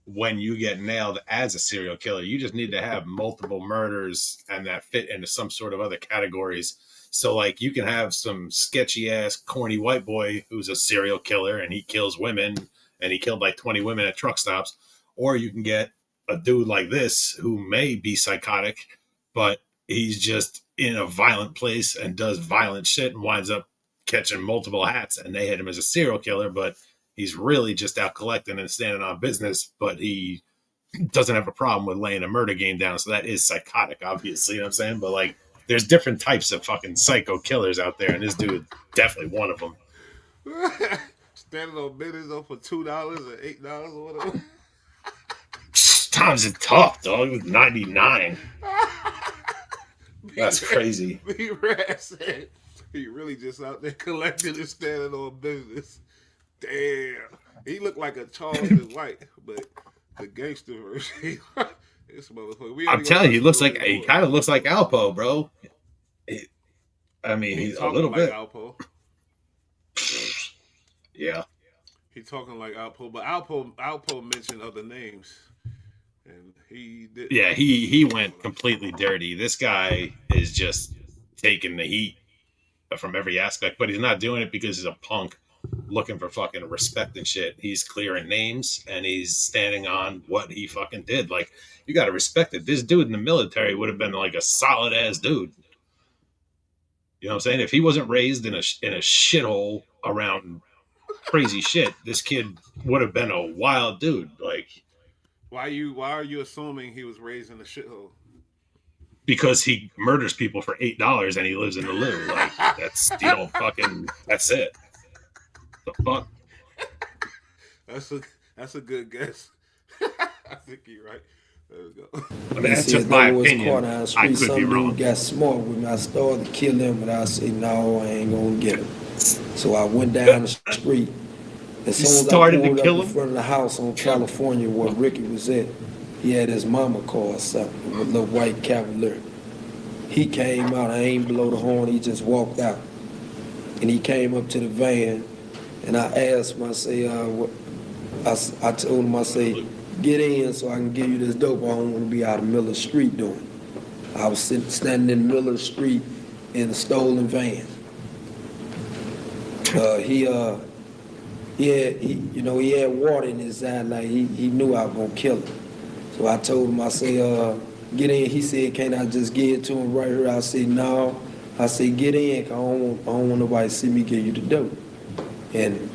when you get nailed as a serial killer. You just need to have multiple murders and that fit into some sort of other categories. So like you can have some sketchy ass corny white boy who's a serial killer and he kills women and he killed like 20 women at truck stops. Or you can get a dude like this who may be psychotic, but he's just in a violent place and does violent shit and winds up catching multiple hats and they hit him as a serial killer, but he's really just out collecting and standing on business, but he doesn't have a problem with laying a murder game down. So that is psychotic, obviously, you know what I'm saying? But like, there's different types of fucking psycho killers out there, and this dude definitely one of them. Standing on business though for $2 or $8 or whatever. Times is tough, dog. It was 99. That's crazy. B-Rat said he really just out there collecting and standing on business. Damn. He looked like a Charleston White, but the gangster version. This motherfucker. I'm telling you, he kind of looks like Alpo, bro. I mean, he's a little bit. Alpo. Yeah. He's talking like Alpo, but Alpo mentioned other names. And he did. Yeah, he went completely dirty. This guy is just taking the heat from every aspect, but he's not doing it because he's a punk looking for fucking respect and shit. He's clearing names and he's standing on what he fucking did. Like, you got to respect it. This dude in the military would have been like a solid ass dude. You know what I'm saying? If he wasn't raised in a shithole around crazy shit, this kid would have been a wild dude. Like, why are you assuming he was raised in a shithole? Because he murders people for $8 and he lives in the loo. Like, that's that's it. The fuck? That's a good guess. I think you're right. There we go. I mean, that's just my opinion. I could be wrong. Got smart with me. I started to kill him, but I said, no, I ain't gonna get him. So I went down the street. As soon as I pulled up in front of the house on California where Ricky was at, he had his mama car or something, a little white Cavalier. He came out, I ain't blow the horn, he just walked out. And he came up to the van, and I asked him, I say, I told him, I say, get in so I can give you this dope. I don't want to be out of the middle of the street doing it. I was standing in the middle of the street in a stolen van. He had water in his eye, like he knew I was gonna kill him. So I told him, I say, get in. He said, can't I just give it to him right here? I said, no. I said, get in, cause I don't want nobody to see me give you the dope. And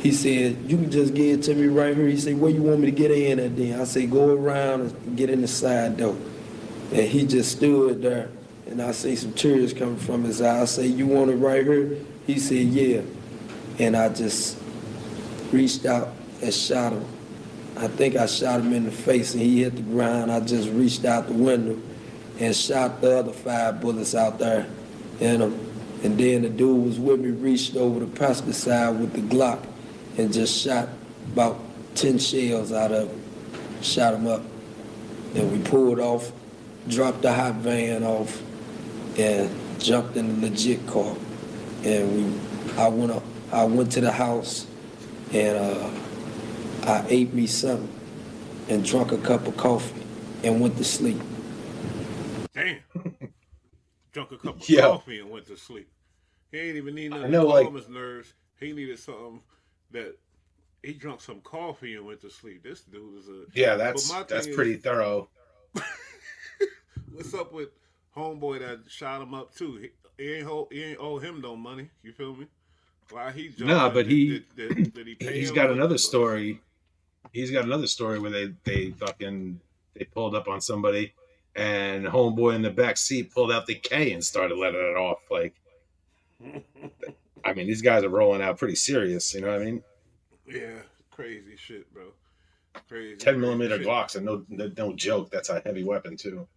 he said, you can just give it to me right here. He said, where you want me to get in at then? I said, go around and get in the side door. And he just stood there, and I see some tears coming from his eye. I said, you want it right here? He said, yeah. And I just reached out and shot him. I think I shot him in the face and he hit the ground. I just reached out the window and shot the other 5 bullets out there in him. And then the dude was with me, reached over the passenger side with the Glock and just shot about 10 shells out of him, shot him up. And we pulled off, dropped the hot van off, and jumped in the legit car. And I went to the house, and I ate me something and drank a cup of coffee and went to sleep. Damn. Drunk a cup of coffee and went to sleep. He ain't even need nothing to calm his nerves. He needed something that he drank some coffee and went to sleep. This dude is a... Yeah, that's pretty thorough. What's up with homeboy that shot him up too? He ain't owe him no money. You feel me? Why he jumped? No, but did he pay he's him got another story. He's got another story where they pulled up on somebody, and homeboy in the back seat pulled out the K and started letting it off. Like, I mean, these guys are rolling out pretty serious. You know what I mean? Yeah, crazy shit, bro. Crazy. 10mm Glocks and no joke. That's a heavy weapon too.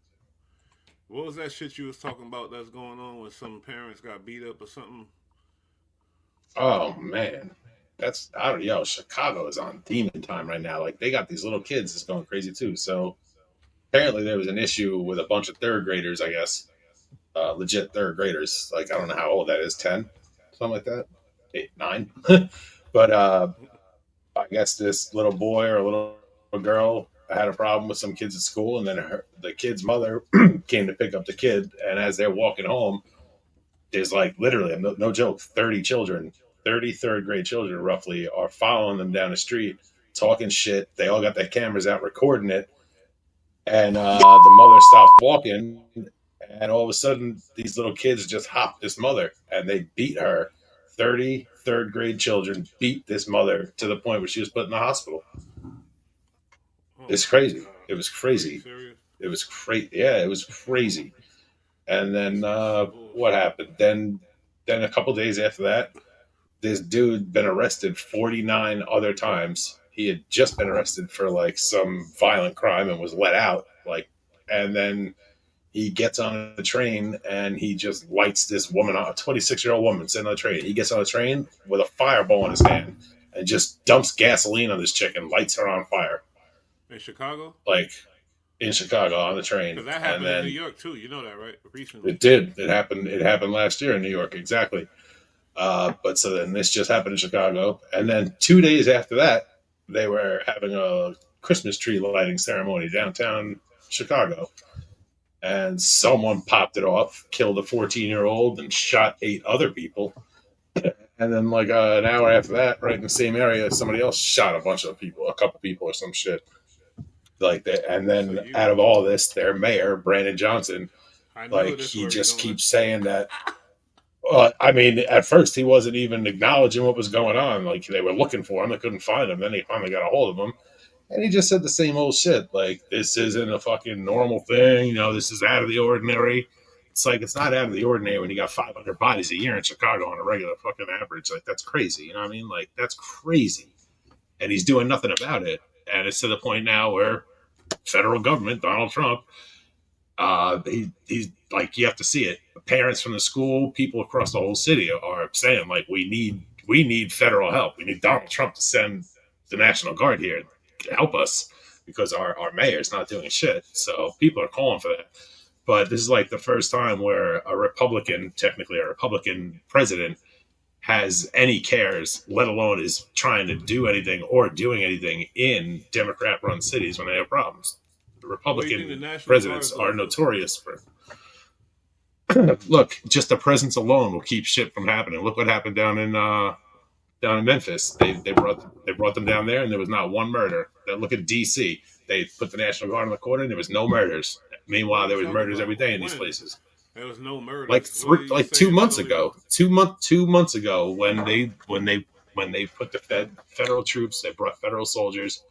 What was that shit you was talking about that's going on when some parents got beat up or something? Oh man, Chicago is on demon time right now. Like, they got these little kids that's going crazy too. So apparently there was an issue with a bunch of 3rd graders, I guess, legit 3rd graders. Like, I don't know how old that is, 10, something like that, 8, 9. But I guess this little boy or a little girl had a problem with some kids at school, and then the kid's mother came to pick up the kid. And as they're walking home, there's like literally, no joke, 30 children, 30 third grade children roughly, are following them down the street, talking shit. They all got their cameras out recording it. And the mother stopped walking, and all of a sudden, these little kids just hopped this mother, and they beat her. 30 third grade children beat this mother to the point where she was put in the hospital. It's crazy. It was crazy. It was crazy. Yeah, it was crazy. And then what happened? Then a couple days after that, this dude been arrested 49 other times. He had just been arrested for like some violent crime and was let out. Like, and then he gets on the train and he just lights this woman, a 26-year-old woman sitting on the train. He gets on the train with a fireball in his hand and just dumps gasoline on this chick and lights her on fire. In Chicago? Like, in Chicago on the train. Because that happened in New York too. You know that, right? Recently. It did. It happened last year in New York. Exactly. But so then this just happened in Chicago. And then 2 days after that, they were having a Christmas tree lighting ceremony downtown Chicago. And someone popped it off, killed a 14-year-old, and shot 8 other people. And then like an hour after that, right in the same area, somebody else shot a bunch of people, a couple people or some shit. Like that. And then out of all this, their mayor, Brandon Johnson, like he just keeps saying that. I mean, at first he wasn't even acknowledging what was going on. Like they were looking for him, they couldn't find him. Then they finally got a hold of him, and he just said the same old shit. Like this isn't a fucking normal thing. You know, this is out of the ordinary. It's like it's not out of the ordinary when you got 500 bodies a year in Chicago on a regular fucking average. Like that's crazy. You know what I mean? Like that's crazy. And he's doing nothing about it. And it's to the point now where federal government, Donald Trump, he's like, you have to see it. Parents from the school, people across the whole city are saying like, we need federal help. We need Donald Trump to send the National Guard here to help us because our mayor's not doing shit. So people are calling for that. But this is like the first time where a Republican, technically a Republican president, has any cares, let alone is trying to do anything or doing anything in Democrat-run cities when they have problems. The Republican presidents are notorious for. Look, just the presence alone will keep shit from happening. Look what happened down in Memphis. They brought them down there, and there was not one murder. Then look at D.C. They put the National Guard on the corner, and there was no murders. Meanwhile, there was murders every day in these places. There was no murder. Like 2 months ago. 2 months ago, when they put the federal troops, they brought federal soldiers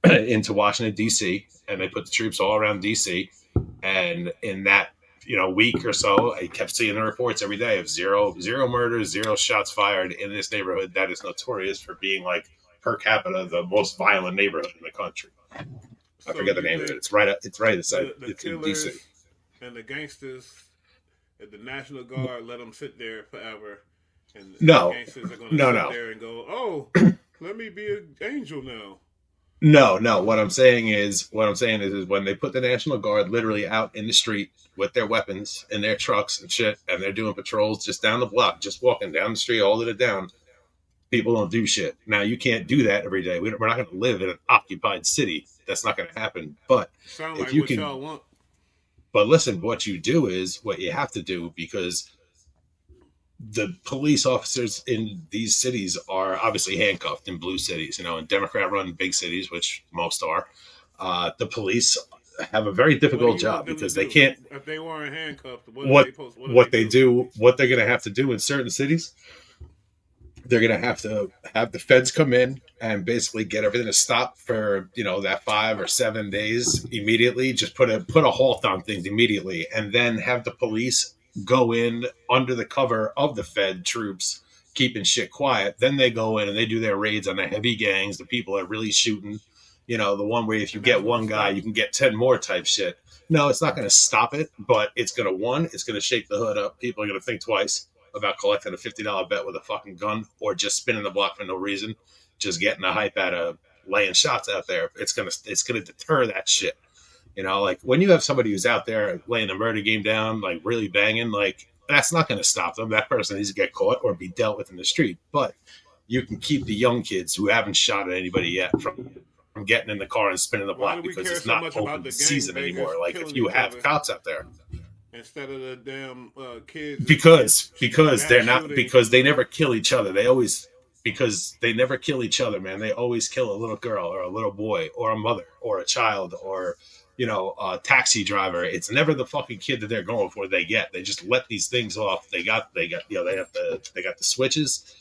into Washington D.C. and they put the troops all around D.C. And in that week or so, I kept seeing the reports every day of zero murders, 0 shots fired in this neighborhood that is notorious for being like per capita the most violent neighborhood in the country. I forget the name of it. It's right inside. It's in D.C. And the gangsters. The National Guard let them sit there forever, and the gangsters are going to sit there and go, "Oh, let me be an angel now." No. What I'm saying is when they put the National Guard literally out in the street with their weapons and their trucks and shit, and they're doing patrols just down the block, just walking down the street, holding it down. People don't do shit. Now you can't do that every day. We're not going to live in an occupied city. That's not going to happen. But sound if like you what can. Y'all want. But listen, what you do is what you have to do, because the police officers in these cities are obviously handcuffed in blue cities, in Democrat-run big cities, which most are. The police have a very difficult job because they can't. If they weren't handcuffed, what they do, what they're going to have to do in certain cities, they're going to have the feds come in and basically get everything to stop for, that 5 or 7 days immediately. Just put a halt on things immediately, and then have the police go in under the cover of the Fed troops, keeping shit quiet. Then they go in and they do their raids on the heavy gangs, the people that are really shooting, the one where if you get one guy, you can get 10 more type shit. No, it's not going to stop it, but it's going to shake the hood up. People are going to think twice about collecting a $50 bet with a fucking gun or just spinning the block for no reason, just getting a hype out of laying shots out there. It's gonna deter that shit. Like when you have somebody who's out there laying a murder game down, like really banging, like that's not gonna stop them. That person needs to get caught or be dealt with in the street. But you can keep the young kids who haven't shot at anybody yet from getting in the car and spinning the Why block do we because care it's so not much about open the season gangbangers anymore. Like if killing you each have other cops out there, instead of the damn kids? because they're mass not shooting? because they never kill each other. They never kill each other, man. They always kill a little girl or a little boy or a mother or a child or a taxi driver. It's never the fucking kid that they're going for. They just let these things off. They got they got the switches,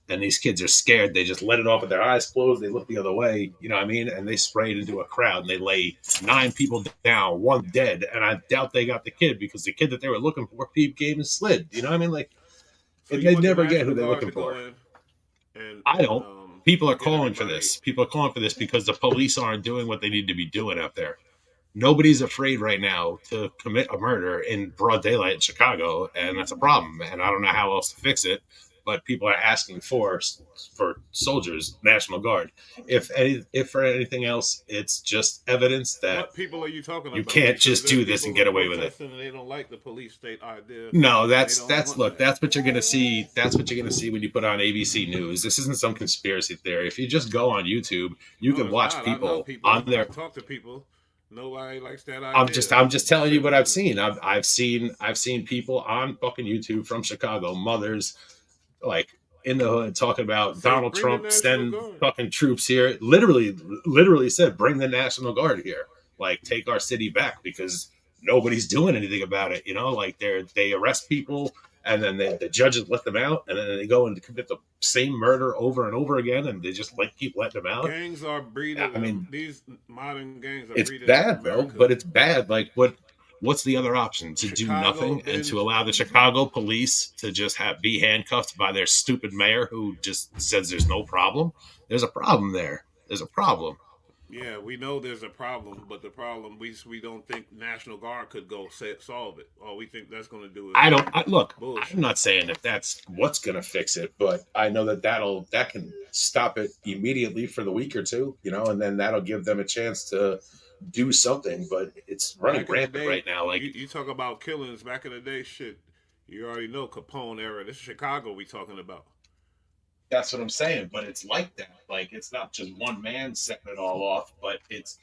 and these kids are scared. They just let it off with their eyes closed. They look the other way, you know what I mean? And they spray it into a crowd and they lay 9 people down, 1 dead. And I doubt they got the kid because the kid that they were looking for, peep game and slid. You know what I mean? Like, So they never the get who they're National Guard looking to go for. in and, I don't. People are get calling for everybody- this. People are calling for this because the police aren't doing what they need to be doing out there. Nobody's afraid right now to commit a murder in broad daylight in Chicago, and that's a problem. And I don't know how else to fix it. But people are asking for soldiers, National Guard. If for anything else, it's just evidence that What people are you talking about? you can't Because just there's do this and people get away with it. protesting and they don't like the police state idea. No, They that's don't that's want look, that. that's what you're gonna see. That's what you're gonna see when you put on ABC News. This isn't some conspiracy theory. If you just go on YouTube, you No, can it's watch not. I know people on their. I talk to people. Nobody likes that idea. I'm just telling you what I've seen. I've seen people on fucking YouTube from Chicago, mothers, like in the hood, talking about Say, Donald bring Trump the send National Guard. fucking troops here. Literally said, bring the National Guard here. Like, take our city back because nobody's doing anything about it. You know, like they arrest people and then the judges let them out, and then they go and commit the same murder over and over again, and they just keep letting them out. Gangs are breeding. I mean, these modern gangs are it's breeding. bad, bro. But it's bad. Like, what's the other option? To do Chicago nothing and is- to allow the Chicago police to just be handcuffed by their stupid mayor who just says there's no problem? There's a problem there. There's a problem. Yeah, we know there's a problem, but the problem we don't think National Guard could go solve it. All we think that's going to do is Look. bullshit. I'm not saying that that's what's going to fix it, but I know that can stop it immediately for the week or two, and then that'll give them a chance to do something. But it's running Back in the rampant day, right now. Like, you talk about killings back in the day, shit. You already know Capone era. This is Chicago we talking about. that's what I'm saying, but it's like that. Like, it's not just one man setting it all off, but it's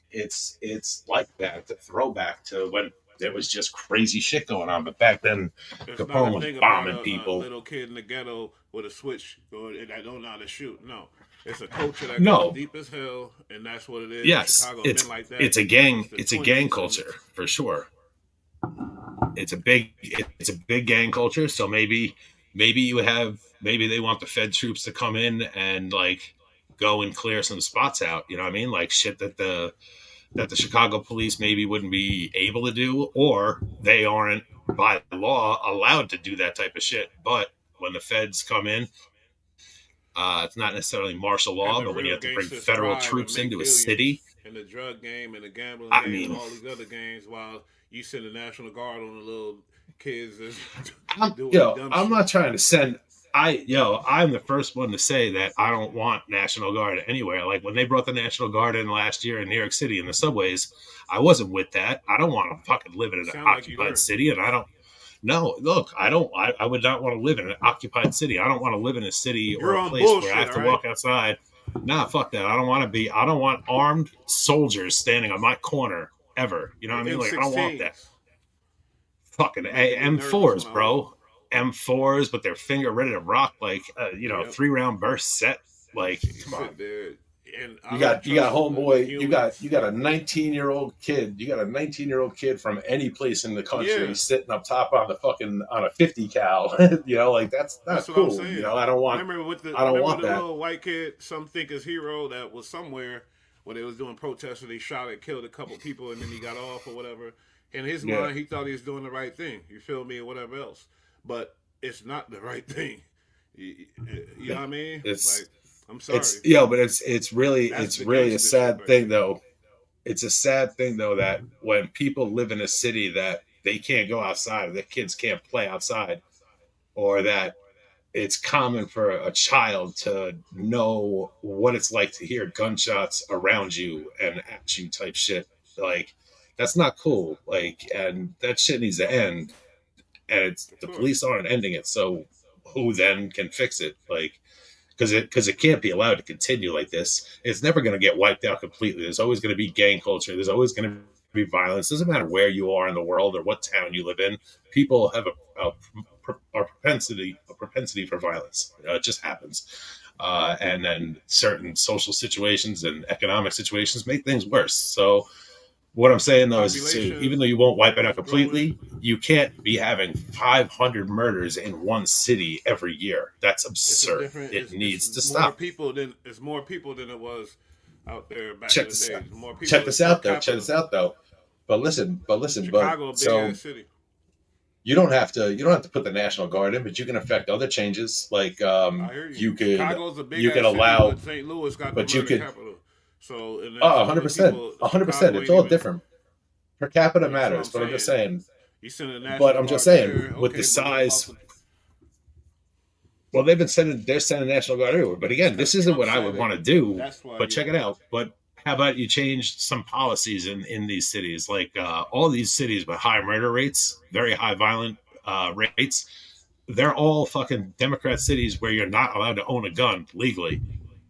like that. The throwback to when there was just crazy shit going on. But back then, There's Capone not a was thing bombing about people. A little kid in the ghetto with a switch that don't know how to shoot. No, it's a culture that No. goes deep as hell, and that's what it is. Yes, Chicago's it's been like that. it's a gang. since the It's a 20s, gang and culture for sure. It's a big gang culture. So maybe they want the Fed troops to come in and go and clear some spots out. You know what I mean? Like shit that the Chicago police maybe wouldn't be able to do, or they aren't by law allowed to do that type of shit. But when the feds come in, it's not necessarily martial law, And the but when you real have to bring gangsters federal thrive and troops make into a billions city, in the drug game and the gambling I game mean- and all these other games, while you send the National Guard on the little kids that's doing dumb I'm shit. not trying to send. I'm the first one to say that I don't want National Guard anywhere. Like when they brought the National Guard in last year in New York City in the subways, I wasn't with that. I don't want to fucking live in an Sound like you were. occupied city, and I don't. No, look, I don't. I would not want to live in an occupied city. I don't want to live in a city You're or a on place where bullshit, I have to all right? walk outside. Nah, fuck that. I don't want to be. I don't want armed soldiers standing on my corner ever. You know what I mean? Like I don't want that. Fucking M4s, bro. M4s, but their finger ready to rock, like Yep. 3-round burst set. Like, come on. Sit there, and I You don't got homeboy. trust You got a 19-year-old kid. You got a 19-year-old kid from any place in the country Yeah. sitting up top on a 50 cal. Like that's not That's what cool. I'm saying. I don't want. Remember with the I don't want the that. little white kid, some think is hero that was somewhere when they was doing protests and he shot and killed a couple people and then he got off or whatever. In his Yeah. mind, he thought he was doing the right thing. You feel me or whatever else, but it's not the right thing. You know what I mean? It's- like, I'm sorry. But it's really That's the a gangster sad shit right thing there. though. It's a sad thing though that when people live in a city that they can't go outside, or their kids can't play outside, or that it's common for a child to know what it's like to hear gunshots around you and at you type shit. Like that's not cool. Like, and that shit needs to end. And the police aren't ending it. So who then can fix it? Like, because it can't be allowed to continue like this. It's never going to get wiped out completely. There's always going to be gang culture. There's always going to be violence. Doesn't matter where you are in the world or what town you live in. People have a propensity for violence. It just happens. And then certain social situations and economic situations make things worse. So what I'm saying though is, even though you won't wipe it out completely, you can't be having 500 murders in one city every year. That's absurd. It needs to stop. It's more people than it was out there back Check in the day. More people. Check this out though. But listen. Chicago, but big ass city. You don't have to put the National Guard in, but you can affect other changes. Like you could allow, but St. Louis got but the you could. capital. So 100%. It's all different. Per capita matters, but I'm just saying. With the size. Well, they're sending National Guard everywhere. But again, this isn't what I would want to do. But check it out. But how about you change some policies in these cities? Like all these cities with high murder rates, very high violent rates, they're all fucking Democrat cities where you're not allowed to own a gun legally.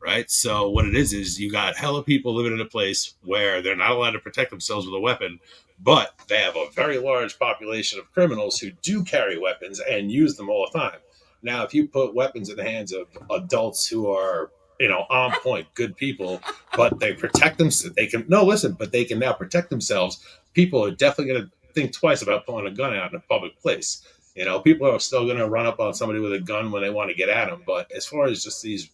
Right. So what it is you got hella people living in a place where they're not allowed to protect themselves with a weapon, but they have a very large population of criminals who do carry weapons and use them all the time. Now, if you put weapons in the hands of adults who are, on point, good people, but they protect them, but they can now protect themselves. People are definitely going to think twice about pulling a gun out in a public place. People are still going to run up on somebody with a gun when they want to get at them. But as far as just these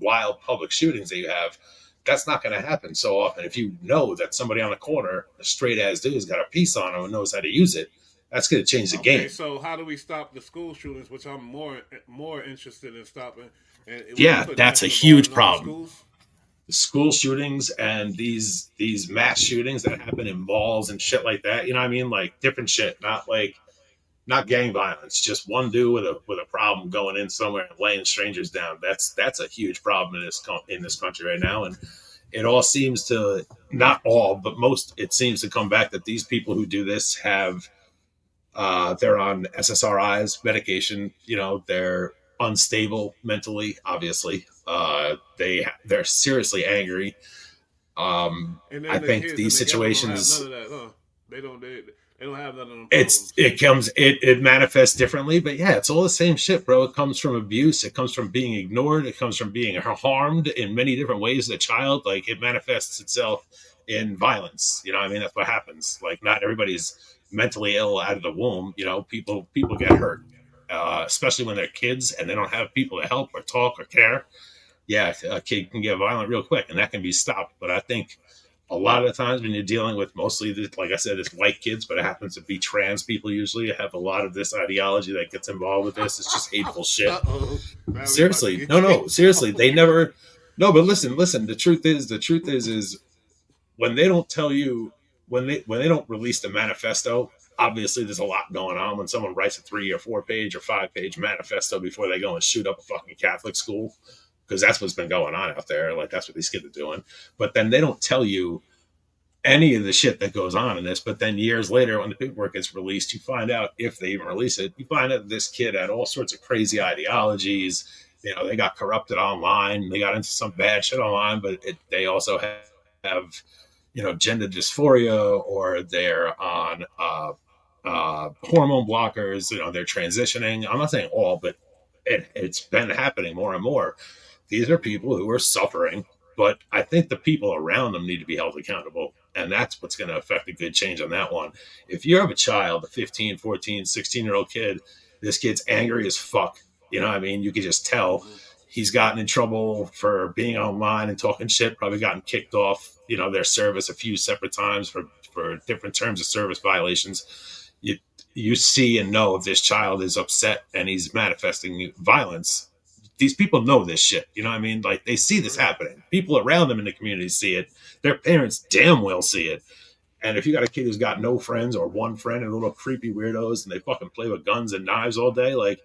wild public shootings that you have, that's not going to happen so often. If you know that somebody on the corner, a straight ass dude, has got a piece on him and knows how to use it, that's going to change the game. So how do we stop the school shootings, which I'm more interested in stopping? And that's a huge problem. The school shootings and these mass shootings that happen in malls and shit like that. You know what I mean? Like different shit, not gang violence. Just one dude with a problem going in somewhere and laying strangers down. That's a huge problem in this country right now. And it all seems to, not all, but most, it seems to come back that these people who do this have, they're on SSRIs, medication. They're unstable mentally. Obviously, they're seriously angry. I think these situations. They don't have none of them. It manifests differently, but yeah, it's all the same shit, bro. It comes from abuse. It comes from being ignored. It comes from being harmed in many different ways as a child. Like it manifests itself in violence. You know what I mean? That's what happens. Like not everybody's mentally ill out of the womb. People get hurt, especially when they're kids and they don't have people to help or talk or care. Yeah, a kid can get violent real quick and that can be stopped. But I think a lot of the times when you're dealing with mostly, like I said, it's white kids, but it happens to be trans people usually have a lot of this ideology that gets involved with this. It's just hateful shit. Seriously. No, seriously. They never, no, but listen, the truth is when they don't tell you, when they don't release the manifesto, obviously there's a lot going on when someone writes a 3 or 4 page or 5 page manifesto before they go and shoot up a fucking Catholic school. Because that's what's been going on out there. Like, that's what these kids are doing. But then they don't tell you any of the shit that goes on in this. But then years later, when the paperwork gets released, you find out, if they even release it, you find out this kid had all sorts of crazy ideologies. They got corrupted online. They got into some bad shit online. But they also have gender dysphoria, or they're on hormone blockers. They're transitioning. I'm not saying all, but it's been happening more and more. These are people who are suffering, but I think the people around them need to be held accountable. And that's what's going to affect a good change on that one. If you have a child, a 15, 14, 16-year-old kid, this kid's angry as fuck. You know what I mean? You can just tell he's gotten in trouble for being online and talking shit, probably gotten kicked off, their service a few separate times for different terms of service violations. You see and know if this child is upset and he's manifesting violence. These people know this shit. You know what I mean? Like, they see this happening. People around them in the community see it. Their parents damn well see it. And if you got a kid who's got no friends or one friend and little creepy weirdos and they fucking play with guns and knives all day, like,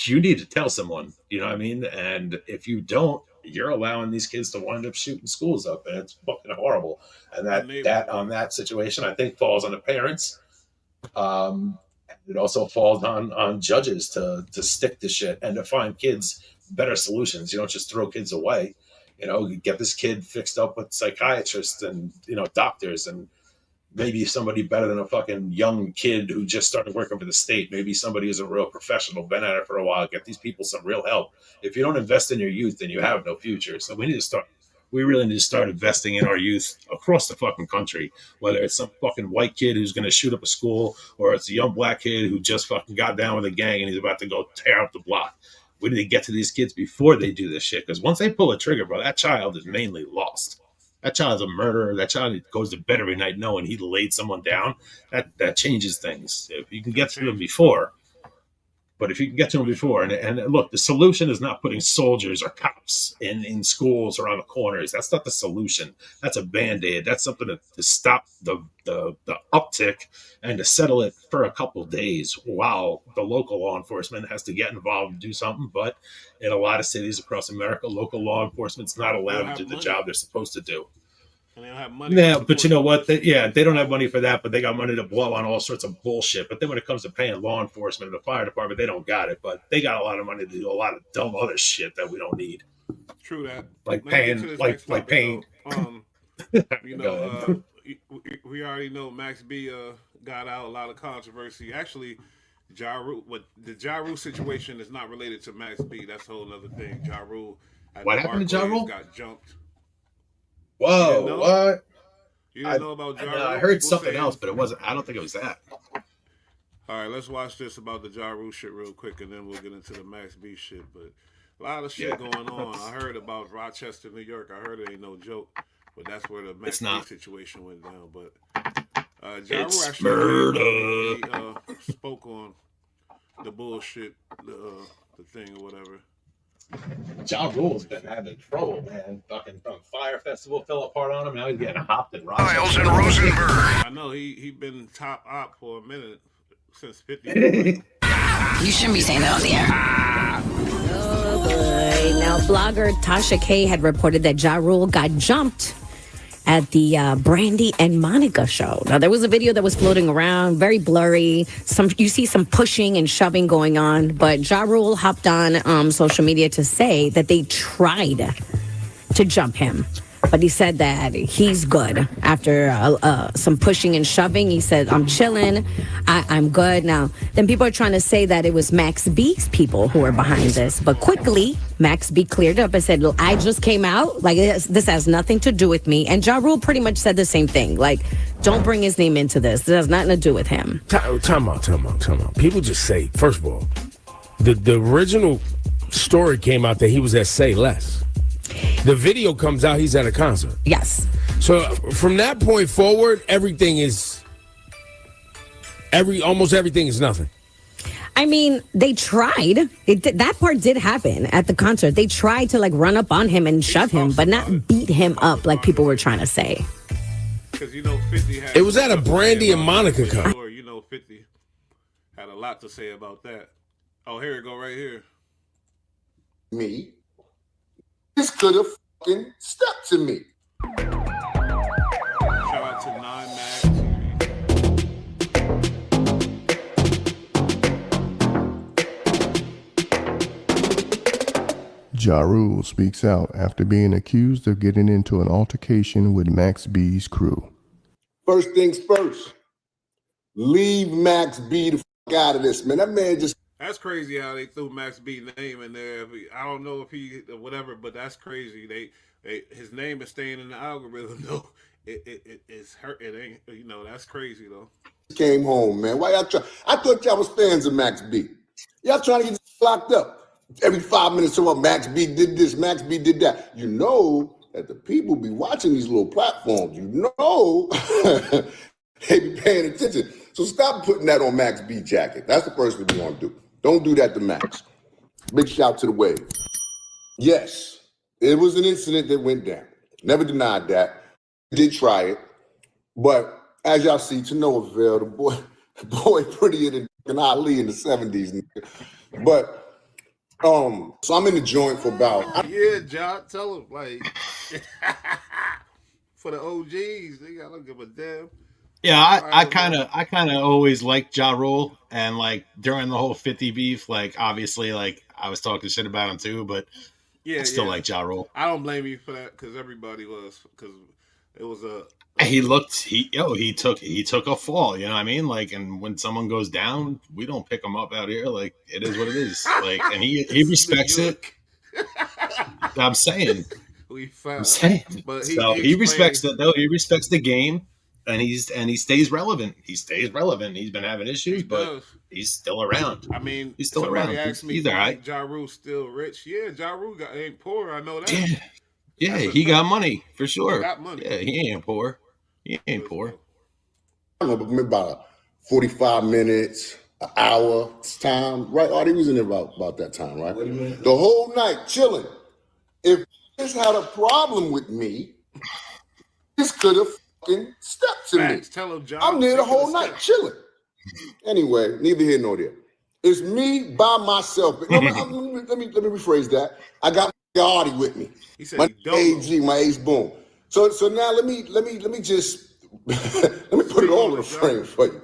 you need to tell someone. You know what I mean? And if you don't, you're allowing these kids to wind up shooting schools up, and it's fucking horrible. And that on that situation, I think, falls on the parents. It also falls on judges to stick to shit and to find kids better solutions. You don't just throw kids away. You know, you get this kid fixed up with psychiatrists and, you know, doctors, and maybe somebody better than a fucking young kid who just started working for the state. Maybe somebody who's a real professional, been at it for a while. Get these people some real help. If you don't invest in your youth, then you have no future. So we really need to start investing in our youth across the fucking country, whether it's some fucking white kid who's going to shoot up a school, or it's a young black kid who just fucking got down with a gang and he's about to go tear up the block. We need to get to these kids before they do this shit, because once they pull a trigger, bro, that child is mainly lost. That child's a murderer. That child goes to bed every night knowing he laid someone down. That changes things. If you can get to them before, and look, the solution is not putting soldiers or cops in schools or on the corners. That's not the solution. That's a Band-Aid. That's something to stop the uptick and to settle it for a couple of days while the local law enforcement has to get involved and do something. But in a lot of cities across America, local law enforcement's not allowed to do the job they're supposed to do. And they don't have money. Yeah, but you know what? They don't have money for that, but they got money to blow on all sorts of bullshit. But then when it comes to paying law enforcement and the fire department, they don't got it. But they got a lot of money to do a lot of dumb other shit that we don't need. True that. Like paying. You know, we already know Max B got out a lot of controversy. Actually, Ja Rule, the Ja Rule situation is not related to Max B. That's a whole other thing. Ja Rule. What happened to Ja Rule? Got jumped. Whoa! What? You didn't know about Ja Rule? I heard something else, but it wasn't. I don't think it was that. All right, let's watch this about the Ja Rule shit real quick, and then we'll get into the Max B shit. But a lot of shit going on. I heard about Rochester, New York. I heard it ain't no joke, but that's where the Max B situation went down. But Ja Rule actually spoke on the bullshit, the thing or whatever. Ja Rule's been having trouble, man. Fucking from Fire Festival fell apart on him. Now he's getting hopped in Rochester. And Rosenberg. I know he been top op for a minute since 50. You shouldn't be saying that on the air. Oh boy! Now, blogger Tasha K had reported that Ja Rule got jumped at the Brandy and Monica show. Now, there was a video that was floating around, very blurry. You see some pushing and shoving going on, but Ja Rule hopped on social media to say that they tried to jump him. But he said that he's good. After some pushing and shoving, he said, I'm chilling, I'm good. Now, then people are trying to say that it was Max B's people who were behind this. But quickly, Max B cleared up and said, look, I just came out. Like, this has nothing to do with me. And Ja Rule pretty much said the same thing. Like, don't bring his name into this. This has nothing to do with him. Time out. People just say, first of all, the original story came out that he was at Say Less. The video comes out, he's at a concert. Yes. So from that point forward, almost everything is nothing. I mean, they tried. That part did happen at the concert. They tried to run up on him and shove him, but not beat him up like people were trying to say. Because 50 had. It was at a Brandy and Monica concert. 50 had a lot to say about that. Oh, here we go, right here. Me. This could have fucking stuck to me. Shout out to 9 Max. Ja Rule speaks out after being accused of getting into an altercation with Max B's crew. First things first. Leave Max B the fuck out of this, man. That man just... That's crazy how they threw Max B's name in there. I don't know if he whatever, but that's crazy. His name is staying in the algorithm though. It's hurt. It ain't. That's crazy though. Came home, man. Why y'all try? I thought y'all was fans of Max B. Y'all trying to get locked up every 5 minutes. So Max B did this, Max B did that. You know that the people be watching these little platforms. You know they be paying attention. So stop putting that on Max B jacket. That's the first thing we want to do. Don't do that to Max. Big shout to the Wave. Yes, it was an incident that went down. Never denied that. Did try it. But as y'all see, to no avail, the boy prettier than Ali in the 70s. But, so I'm in the joint for about... Yeah, John, tell him, for the OGs, they gotta give a damn. Yeah, I kind of always liked Ja Rule, and during the whole 50 beef, obviously I was talking shit about him too, but Yeah, I still like Ja Rule. I don't blame you for that because everybody was because it was a. He took a fall, you know what I mean? Like, and when someone goes down, we don't pick them up out here. Like, it is what it is. Like, and he respects it. I'm saying, But he respects it though. He respects the game, and he stays relevant. He stays relevant. He's been having issues, but he's still around. I mean, he's still somebody around. asked me, he's all right. Ja Rule still rich? Yeah, Ja Rule ain't poor. I know that. Yeah, he got money for sure. He got money. Yeah, he ain't poor. He ain't poor. I don't know, maybe about 45 minutes, an hour time, right? He was in there about that time, right? The whole night chilling. If this had a problem with me, this could have fucking stepped to me. Tell him, John, I'm there the whole night chilling. Anyway, neither here nor there. It's me by myself. Let me rephrase that. I got my Artie with me. He said my AG, my Ace Boom. So now let me just let me put it all in the frame for you.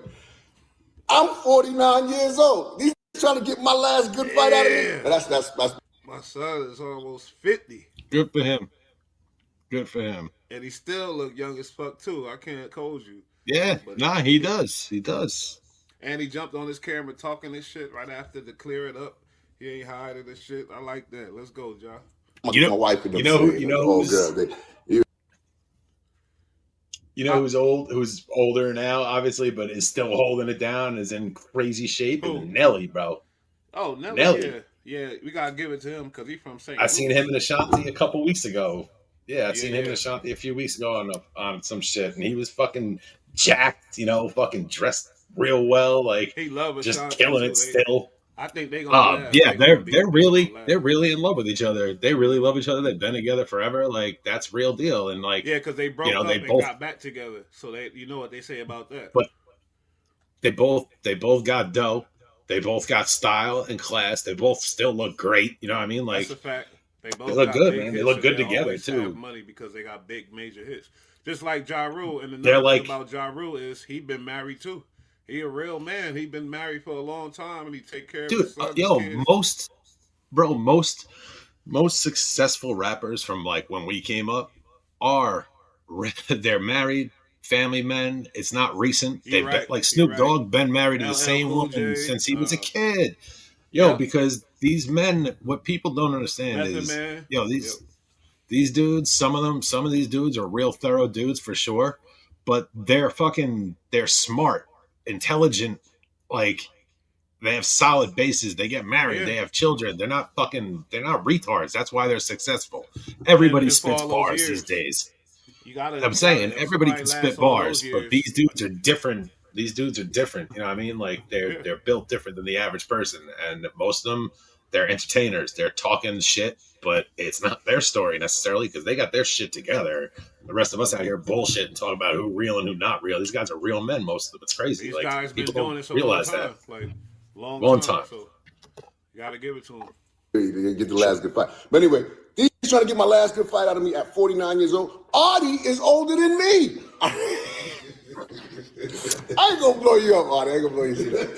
I'm 49 years old. These trying to get my last good fight out of me. And that's my son is almost 50. Good for him. Good for him. And he still look young as fuck too. I can't hold you. Yeah, he does. He does. And he jumped on his camera talking this shit right after to clear it up. He ain't hiding this shit. I like that. Let's go, John. My wife and them You know who's old, who's older now, obviously, but is still holding it down, is in crazy shape. And Nelly, bro. Oh, Nelly. Yeah, we gotta give it to him because he's from St. I seen him in Ashanti a couple weeks ago. Yeah, I seen him in Ashanti a few weeks ago on some shit, and he was fucking jacked, fucking dressed real well, like he loves just Ashanti killing too. it still. I think they're gonna. Yeah, they're really in love with each other. They really love each other. They've been together forever. Like that's real deal. And like because they broke up and got back together. So you know what they say about that. But they both got dough. They both got style and class. They both still look great. You know what I mean? Like that's a fact. They look good, man. They look good together too. Have money because they got big major hits, just like Ja Rule. And another thing about Ja Rule is he been married too. He a real man. He been married for a long time, and he take care of his son. Most successful rappers from like when we came up they're married, family men. It's not recent. Like Snoop Dogg been married to the same woman since he was a kid. Because these men, what people don't understand is, these dudes. Some of these dudes are real thorough dudes for sure, but they're smart, intelligent, like they have solid bases. They get married. They have children. They're not retards. That's why they're successful. Everybody spits bars these days. I'm saying everybody can spit bars, but these dudes are different. These dudes are different. You know what I mean? Like they're built different than the average person. And most of them, they're entertainers. They're talking shit, but it's not their story necessarily because they got their shit together. The rest of us out here bullshit and talking about who real and who not real. These guys are real men, most of them. It's crazy. These like guys people been doing don't this a realize long time. that. Like long time. So you gotta give it to them. You get the last good fight. But anyway, he's trying to get my last good fight out of me at 49 years old. Artie is older than me. I ain't gonna blow you up, Artie. I ain't gonna blow you up.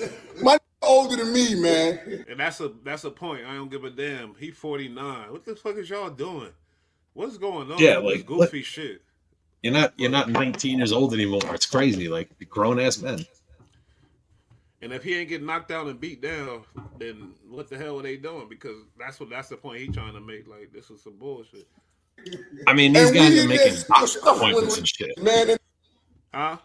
My older than me, man. And that's a point. I don't give a damn. He 49. What the fuck is y'all doing? What's going on? Yeah, with this goofy shit. You're not 19 years old anymore. It's crazy. Like grown ass men. And if he ain't getting knocked down and beat down, then what the hell are they doing? Because that's the point he's trying to make. Like this is some bullshit. I mean, these guys are making doctor appointments and shit. Man, huh?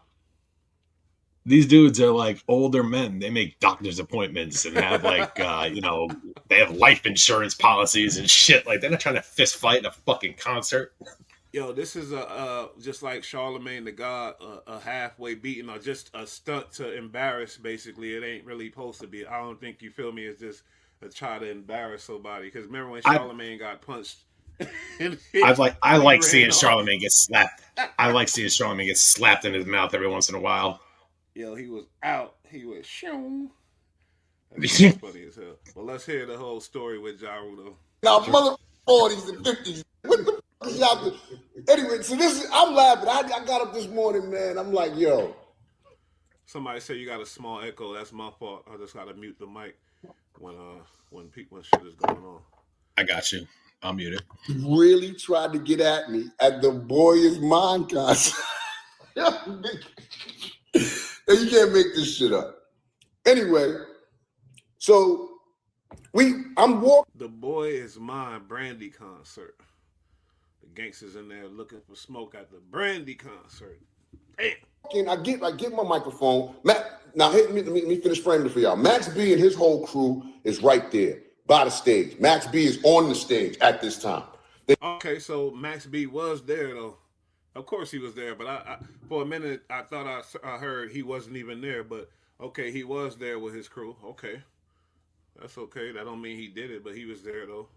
These dudes are like older men. They make doctor's appointments and have like, they have life insurance policies and shit. Like they're not trying to fist fight in a fucking concert. Yo, this is just like Charlemagne the God, a halfway beating or just a stunt to embarrass. Basically, it ain't really supposed to be. I don't think you feel me. It's just a try to embarrass somebody. Because remember when Charlemagne got punched? I like seeing Charlemagne get slapped. I like seeing Charlemagne get slapped in his mouth every once in a while. Yo, he was out. He was shoo. That's funny as hell. But let's hear the whole story with Ja Rule, though. Now, mother 40s and 50s. What the fuck is y'all doing? Anyway, so I'm laughing. I got up this morning, man. I'm like, yo. Somebody said you got a small echo. That's my fault. I just got to mute the mic. when shit is going on. I got you. I'll mute it. Really tried to get at me at the Boy Is Mine concert. You can't make this shit up. Anyway, so I'm walking. The Boy Is Mine Brandy concert. The gangsters in there looking for smoke at the Brandy concert. Damn. I get my microphone. Now let me finish framing it for y'all. Max B and his whole crew is right there by the stage. Max B is on the stage at this time. Okay, so Max B was there though. Of course he was there, but I for a minute I thought I heard he wasn't even there. But okay, he was there with his crew. Okay, that's okay. That don't mean he did it, but he was there though.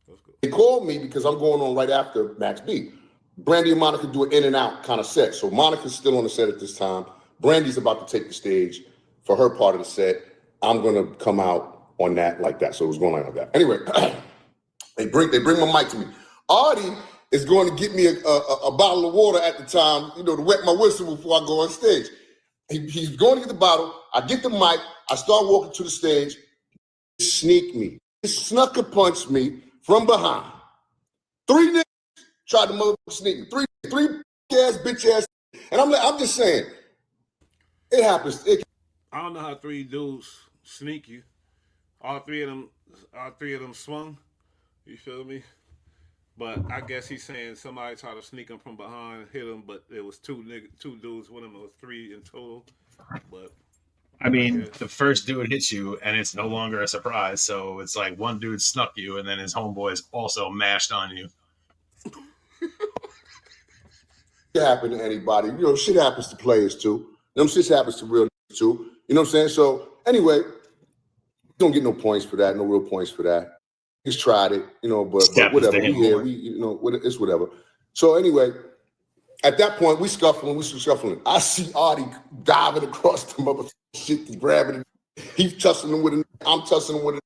That's good. They called me because I'm going on right after Max B. Brandy and Monica do an in and out kind of set. So Monica's still on the set at this time. Brandy's about to take the stage for her part of the set. I'm gonna come out on that like that. So it was going like that. Anyway, they bring my mic to me. Artie is going to get me a bottle of water at the time, to wet my whistle before I go on stage. He's going to get the bottle. I get the mic. I start walking to the stage. Sneak me. He snucker punched me from behind. 3 niggas tried to motherfucker sneak me. Three ass bitch ass. And I'm just saying, it happens. I don't know how 3 dudes sneak you. All three of them swung. You feel me? But I guess he's saying somebody tried to sneak him from behind, hit him, but it was 2 dudes with him. It was 3 in total. But I mean, the first dude hits you, and it's no longer a surprise. So it's like one dude snuck you, and then his homeboys also mashed on you. It happen to anybody. Shit happens to players too. Shit happens to real niggas too. You know what I'm saying? So anyway, don't get no points for that. No real points for that. He's tried it, but whatever. It's whatever. So anyway, at that point, we scuffling. I see Artie diving across the motherfucking shit, grabbing it. He's tussling him with it. I'm tussling him with it.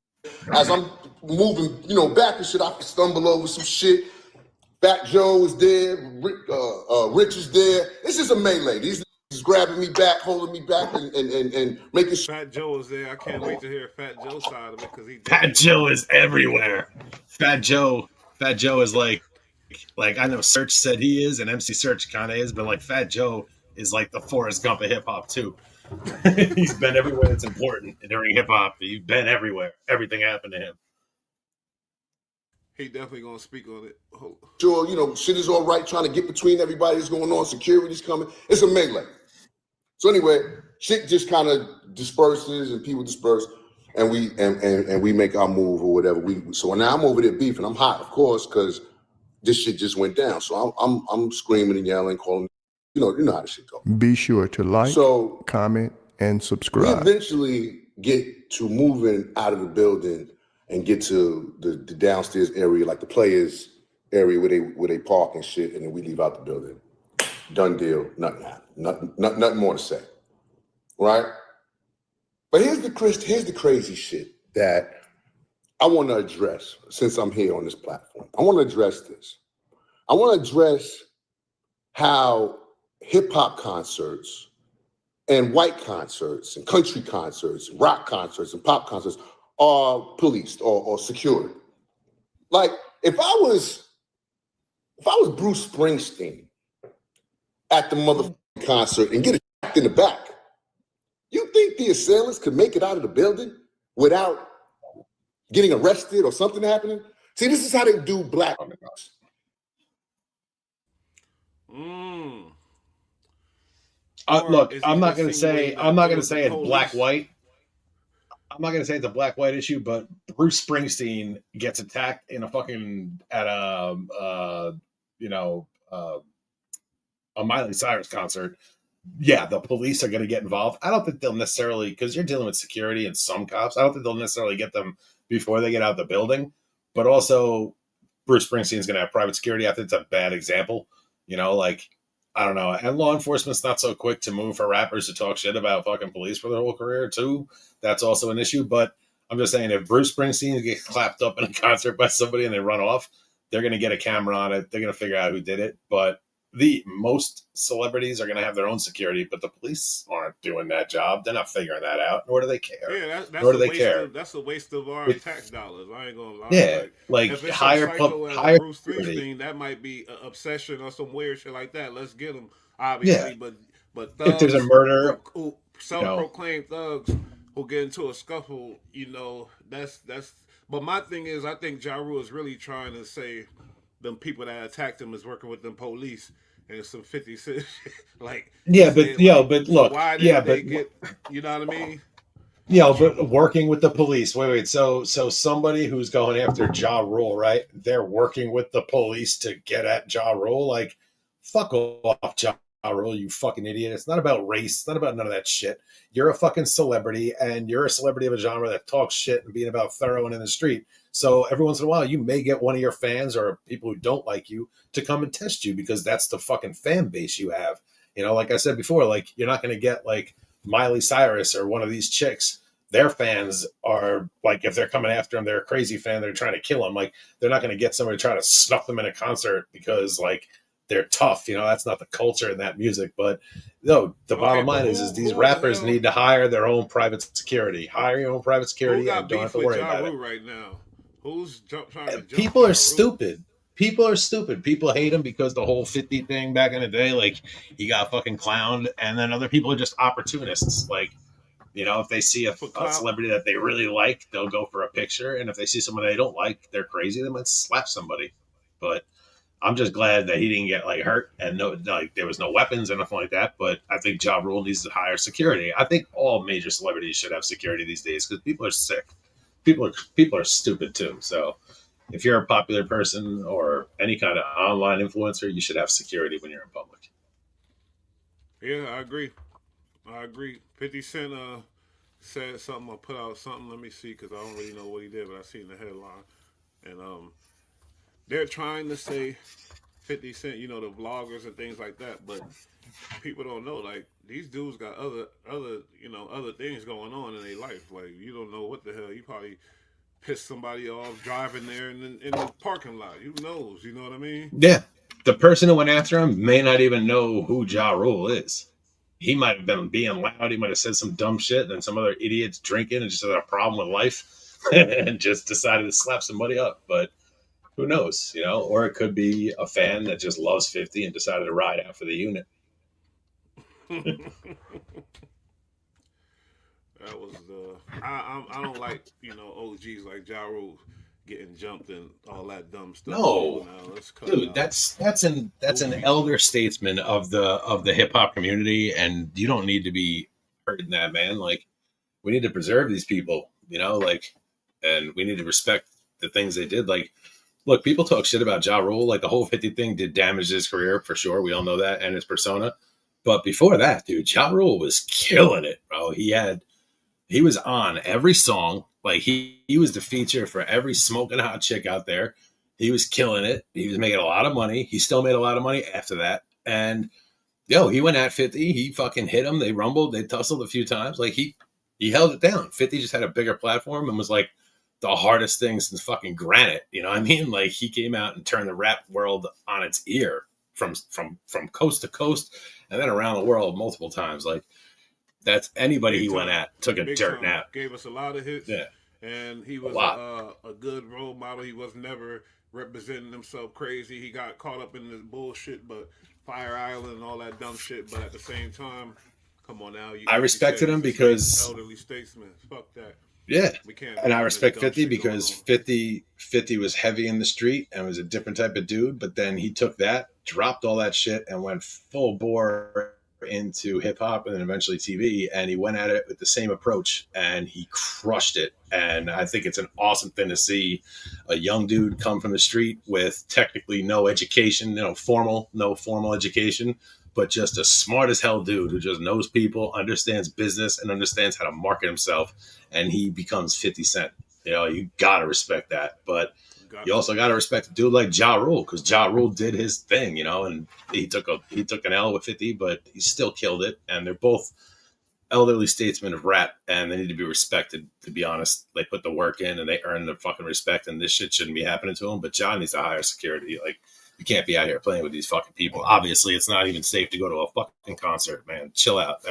As I'm moving, back and shit, I stumble over some shit. Fat Joe is there. Rich is there. It's just a melee. These niggas grabbing me back, holding me back, and making sure. Fat Joe is there. I can't wait to hear Fat Joe's side of it because Fat Joe is everywhere. Fat Joe is like I know Search said he is, and MC Search kind of is, but like Fat Joe is like the Forrest Gump of hip hop too. He's been everywhere that's important during hip hop. He's been everywhere. Everything happened to him. He definitely gonna speak on it. Sure, shit is all right. Trying to get between everybody that's going on. Security's coming. It's a melee. So anyway, shit just kind of disperses and people disperse, and we make our move or whatever. So now I'm over there beefing. I'm hot, of course, because this shit just went down. So I'm screaming and yelling, calling. You know how this shit goes. Be sure to like, comment, and subscribe. We eventually get to moving out of the building and get to the downstairs area, like the players area where they park and shit, and then we leave out the building. Done deal. Nothing happened. Nothing more to say. Right? But here's the crazy shit that I want to address since I'm here on this platform. I want to address this. I want to address how hip hop concerts and white concerts and country concerts, and rock concerts and pop concerts are policed or secured. Like if I was Bruce Springsteen at the motherfucking concert and get a in the back, you think the assailants could make it out of the building without getting arrested or something happening? See, this is how they do black. Look, I'm not going to say it's black-white. I'm not going to say it's a black-white issue, but Bruce Springsteen gets attacked in a Miley Cyrus concert. Yeah, the police are going to get involved. I don't think they'll necessarily, because you're dealing with security and some cops, I don't think they'll necessarily get them before they get out of the building. But also, Bruce Springsteen's going to have private security. I think it's a bad example. I don't know. And law enforcement's not so quick to move for rappers to talk shit about fucking police for their whole career, too. That's also an issue. But I'm just saying, if Bruce Springsteen gets clapped up in a concert by somebody and they run off, they're going to get a camera on it. They're going to figure out who did it. But most celebrities are going to have their own security, but the police aren't doing that job. They're not figuring that out, nor do they care. Yeah, nor do they care. That's a waste of our tax dollars. I ain't gonna lie. Yeah, like if it's higher some psycho as higher Bruce security. Springsteen, that might be an obsession or some weird shit like that. Let's get him, obviously. Yeah. But If there's a thugs murder, who self-proclaimed thugs who get into a scuffle, that's. But my thing is, I think Ja Rule is really trying to say them people that attacked him is working with them police. And some 50 Cent like but look, why did they get, you know what I mean? Yeah, but working with the police. Wait. So somebody who's going after Ja Rule, right? They're working with the police to get at Ja Rule. Like, fuck off, Ja Rule, you fucking idiot. It's not about race. It's not about none of that shit. You're a fucking celebrity, and you're a celebrity of a genre that talks shit and being about thorough and in the street. So every once in a while, you may get one of your fans or people who don't like you to come and test you because that's the fucking fan base you have. Like I said before, like you're not going to get like Miley Cyrus or one of these chicks. Their fans are like, if they're coming after them, they're a crazy fan. They're trying to kill them. Like they're not going to get somebody to try to snuff them in a concert because like they're tough. That's not the culture in that music. But no, the bottom line is these rappers need to hire their own private security. Hire your own private security and don't have to worry about it. Right now? Who's trying to jump people are stupid. People are stupid. People hate him because the whole 50 thing back in the day, like he got fucking clowned, and then other people are just opportunists. Like, if they see a celebrity that they really like, they'll go for a picture, and if they see someone they don't like, they're crazy, they might slap somebody. But I'm just glad that he didn't get like hurt and there was no weapons or nothing like that. But I think Ja Rule needs to hire security. I think all major celebrities should have security these days because people are sick. People are stupid too. So if you're a popular person or any kind of online influencer, you should have security when you're in public. Yeah, I agree. 50 Cent said something or put out something. Let me see, because I don't really know what he did, but I seen the headline. And they're trying to say 50 Cent, the vloggers and things like that, but people don't know. Like these dudes got other things going on in their life. Like you don't know what the hell. You probably pissed somebody off driving there in the parking lot. Who knows? You know what I mean? Yeah. The person who went after him may not even know who Ja Rule is. He might have been being loud. He might have said some dumb shit. And some other idiots drinking and just had a problem with life and just decided to slap somebody up. But who knows, Or it could be a fan that just loves 50 and decided to ride out for the unit. That was I don't like OGs like Ja Rule getting jumped and all that dumb stuff. No, dude, that's an elder statesman of the hip hop community, and you don't need to be hurting that, man. Like we need to preserve these people, and we need to respect the things they did. Like, look, people talk shit about Ja Rule. Like the whole 50 thing did damage his career for sure. We all know that, and his persona. But before that, dude, Ja Rule was killing it, bro. He was on every song. Like he was the feature for every smoking hot chick out there. He was killing it. He was making a lot of money. He still made a lot of money after that. And he went at 50. He fucking hit him. They rumbled. They tussled a few times. Like he held it down. 50 just had a bigger platform and was like the hardest thing since fucking granite. You know what I mean? Like he came out and turned the rap world on its ear from coast to coast and then around the world multiple times. Like that's anybody he went at took a dirt nap. Gave us a lot of hits. Yeah. And he was a good role model. He was never representing himself crazy. He got caught up in this bullshit, but Fire Island and all that dumb shit. But at the same time, come on now. I respected him because elderly statesman. Fuck that. Yeah. We can't. And I respect 50 because 50 was heavy in the street and was a different type of dude. But then he took that, dropped all that shit, and went full bore into hip hop and then eventually TV, and he went at it with the same approach and he crushed it. And I think it's an awesome thing to see a young dude come from the street with technically no education, no formal education, but just a smart as hell dude who just knows people, understands business, and understands how to market himself. And he becomes 50 Cent. You gotta respect that. But you also got to respect a dude like Ja Rule because Ja Rule did his thing, and he took an L with 50, but he still killed it. And they're both elderly statesmen of rap, and they need to be respected. To be honest, they put the work in and they earn the fucking respect. And this shit shouldn't be happening to them. But Ja needs to hire security. Like You can't be out here playing with these fucking people. Obviously, it's not even safe to go to a fucking concert, man. Chill out.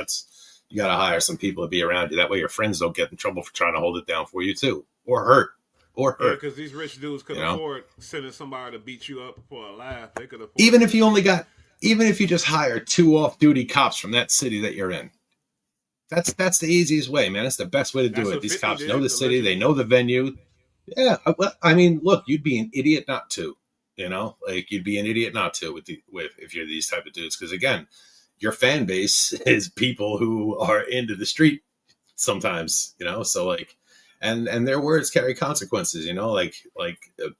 You got to hire some people to be around you. That way your friends don't get in trouble for trying to hold it down for you too, or hurt. Yeah, because these rich dudes could afford sending somebody to beat you up for a laugh. They could afford even if you just hire 2 off-duty cops from that city that you're in. That's the easiest way, man. It's the best way to do it. These cops know the city, they know the venue. Yeah, I mean, look, you'd be an idiot not to. Like you'd be an idiot not to with if you're these type of dudes. Because again, your fan base is people who are into the street sometimes. So like. And their words carry consequences, like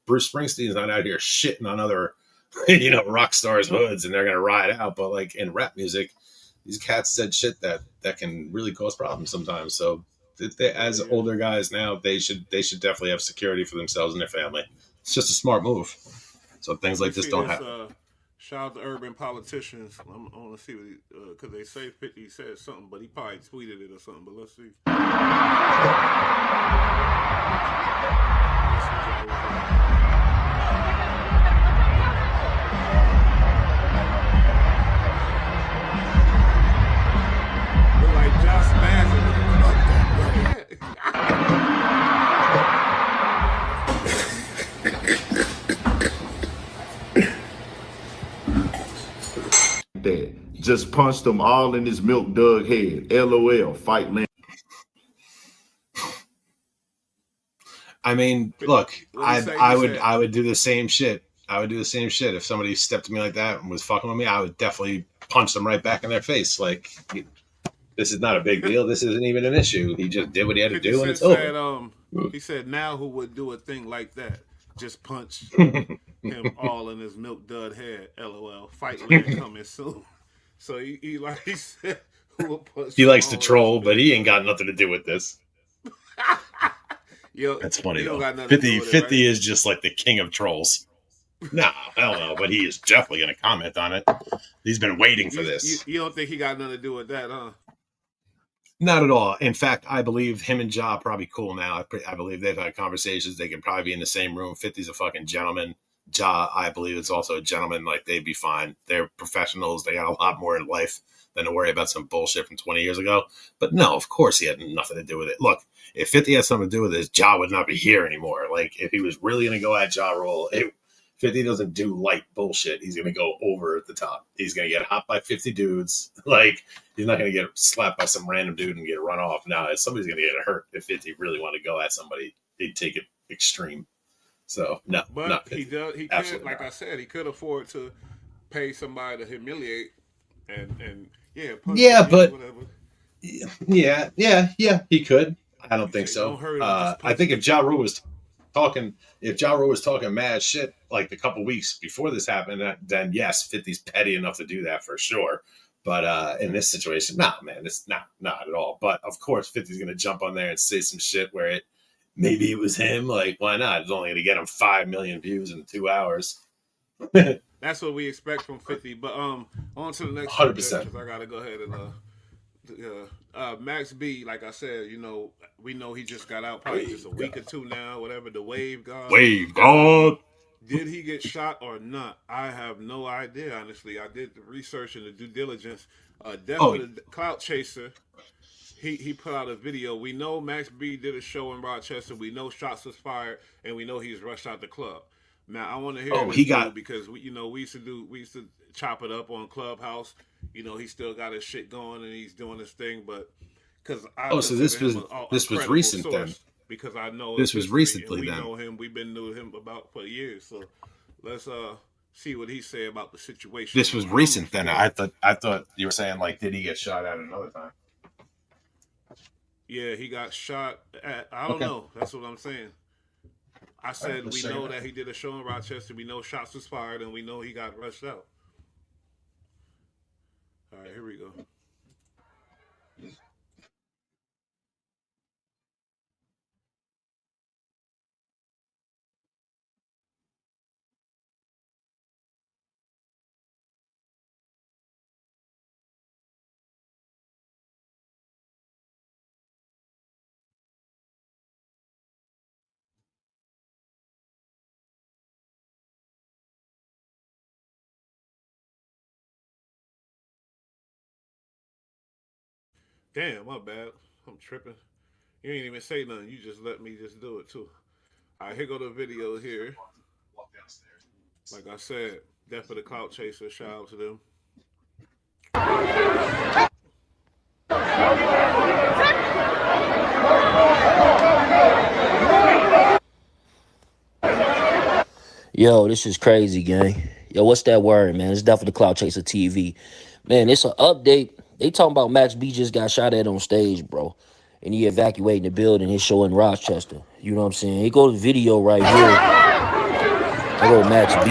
Bruce Springsteen's not out here shitting on other, rock stars' hoods and they're going to ride out. But like in rap music, these cats said shit that can really cause problems sometimes. So as older guys now, they should definitely have security for themselves and their family. It's just a smart move. So things like this don't happen. Shout out to urban politicians. I want to see what because they say 50 said something, but he probably tweeted it or something. But let's see. Look like Josh Mason. Just punched them all in his milk dug head. LOL. Fight land. I mean, look, I would do the same shit. I would do the same shit if somebody stepped to me like that and was fucking with me. I would definitely punch them right back in their face. Like, this is not a big deal. This isn't even an issue. He just did what he had to do, and it's over. He said, "Now who would do a thing like that? Just punch him all in his milk dud head." LOL. Fight land coming soon. So he said, he likes to troll, but he ain't got nothing to do with this. Yo, that's funny though. 50 right? Is just like the king of trolls. No, hell no, but he is definitely going to comment on it. He's been waiting for this. You don't think he got nothing to do with that, huh? Not at all. In fact, I believe him and Ja are probably cool now. I believe they've had conversations. They can probably be in the same room. 50's a fucking gentleman. Ja, I believe, is also a gentleman. Like, they'd be fine. They're professionals. They got a lot more in life than to worry about some bullshit from 20 years ago. But no, of course he had nothing to do with it. Look, if 50 had something to do with this, Ja would not be here anymore. Like, if he was really going to go at Ja Rule, 50 doesn't do light bullshit. He's going to go over the top. He's going to get hot by 50 dudes. Like, he's not going to get slapped by some random dude and get run off. Now, if somebody's going to get hurt, if 50 really wanted to go at somebody, he'd take it extreme. So, no. But not he does. He could, like I said, he could afford to pay somebody to humiliate and yeah, but yeah, he could. I don't think so. I think if Ja Rule was talking mad shit like a couple weeks before this happened, then yes, 50's petty enough to do that for sure. But in this situation, nah, man, it's not at all. But of course, 50's gonna jump on there and say some shit where maybe it was him. Like, why not? It's only gonna get him 5 million views in 2 hours. That's what we expect from 50. But on to the next 100%. I gotta go ahead and Max B, like I said, we know he just got out probably just a week or two now, whatever. The Wave God. Did he get shot or not? I have no idea, honestly. I did the research and the due diligence. Definitely the Clout Chaser. He put out a video. We know Max B did a show in Rochester. We know shots was fired, and we know he's rushed out the club. Now I want to hear because we used to chop it up on Clubhouse. He still got his shit going and he's doing his thing, but because so this was recent then. Because I know this was recently. We know him. We've been knowing him for years. So let's see what he said about the situation. This was recent then. I thought you were saying like, did he get shot at another time? Yeah, he got shot at. I don't know. That's what I'm saying. I said we know that he did a show in Rochester. We know shots was fired, and we know he got rushed out. All right, here we go. Damn, my bad. I'm tripping. You ain't even say nothing. You just let me just do it too. All right, here go the video here. Like I said, Death of the Clout Chaser. Shout out to them. Yo, this is crazy, gang. Yo, what's that word, man? It's definitely Cloud Chaser TV. Man, it's an update. They talking about Max B just got shot at on stage, bro. And he evacuating the building. His show in Rochester. You know what I'm saying? Here go the video right here. There go Max B.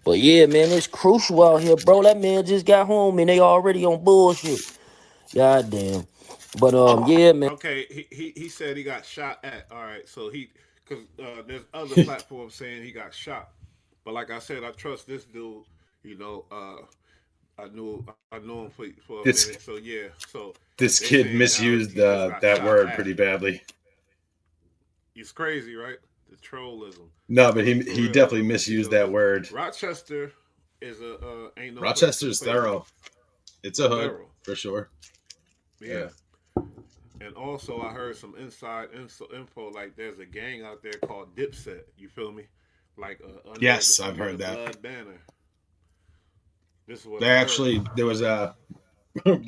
But yeah, man, it's crucial out here, bro. That man just got home and they already on bullshit. God damn. But yeah, man. Okay, he said he got shot at. All right, so because there's other platforms saying he got shot, but like I said, I trust this dude. You know, I knew him for a minute, so yeah. So this kid misused that word pretty badly. It's crazy, right? The trollism. No, but he definitely misused that word. Rochester is ain't no Rochester's thorough. It's a hood for sure. Yeah. And also, I heard some inside info. Like, there's a gang out there called Dipset. You feel me? Like, yes, I've heard that. Blood banner. This is what there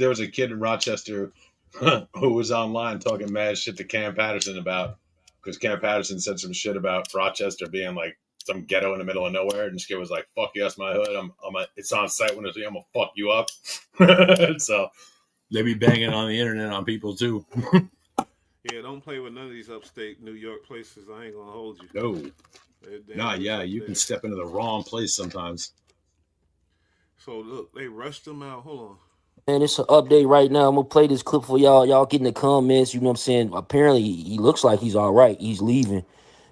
was a kid in Rochester who was online talking mad shit to Cam Patterson about, because Cam Patterson said some shit about Rochester being like some ghetto in the middle of nowhere, and this kid was like, "Fuck you, that's my hood. It's on site when I'm gonna fuck you up." So they be banging on the internet on people too. Yeah, don't play with none of these upstate New York places. I ain't gonna hold you. No. You can step into the wrong place sometimes. So look, they rushed him out. Hold on. Man, it's an update right now. I'm gonna play this clip for y'all. Y'all get in the comments. You know what I'm saying? Apparently, he looks like he's all right. He's leaving.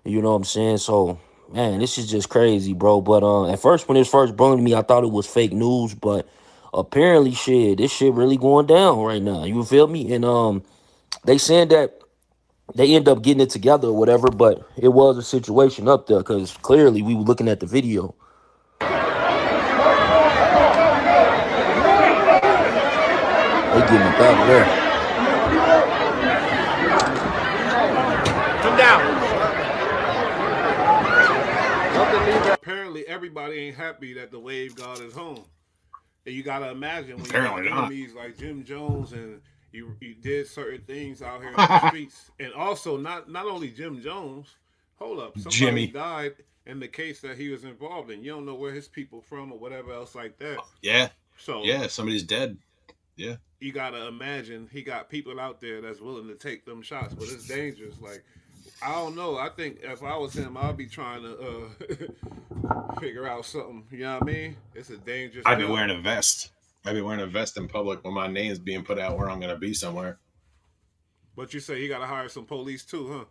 You know what I'm saying? So, man, this is just crazy, bro. But at first, when it first brought to me, I thought it was fake news. But apparently, this shit really going down right now. You feel me? And they saying that they end up getting it together or whatever. But it was a situation up there because clearly we were looking at the video. They getting up out of there. Come down. Apparently, everybody ain't happy that the Wave God is home. And you gotta imagine when you have enemies like Jim Jones and you did certain things out here in the streets, and also not only Jim Jones. Hold up, somebody Jimmy died in the case that he was involved in. You don't know where his people from or whatever else like that. Yeah. So yeah, somebody's dead. Yeah. You gotta imagine he got people out there that's willing to take them shots, but it's dangerous. Like, I don't know. I think if I was him, I'd be trying to figure out something. You know what I mean? It's a dangerous. I'd be wearing a vest. I'd be wearing a vest in public when my name's being put out where I'm gonna be somewhere. But you say he gotta hire some police too, huh?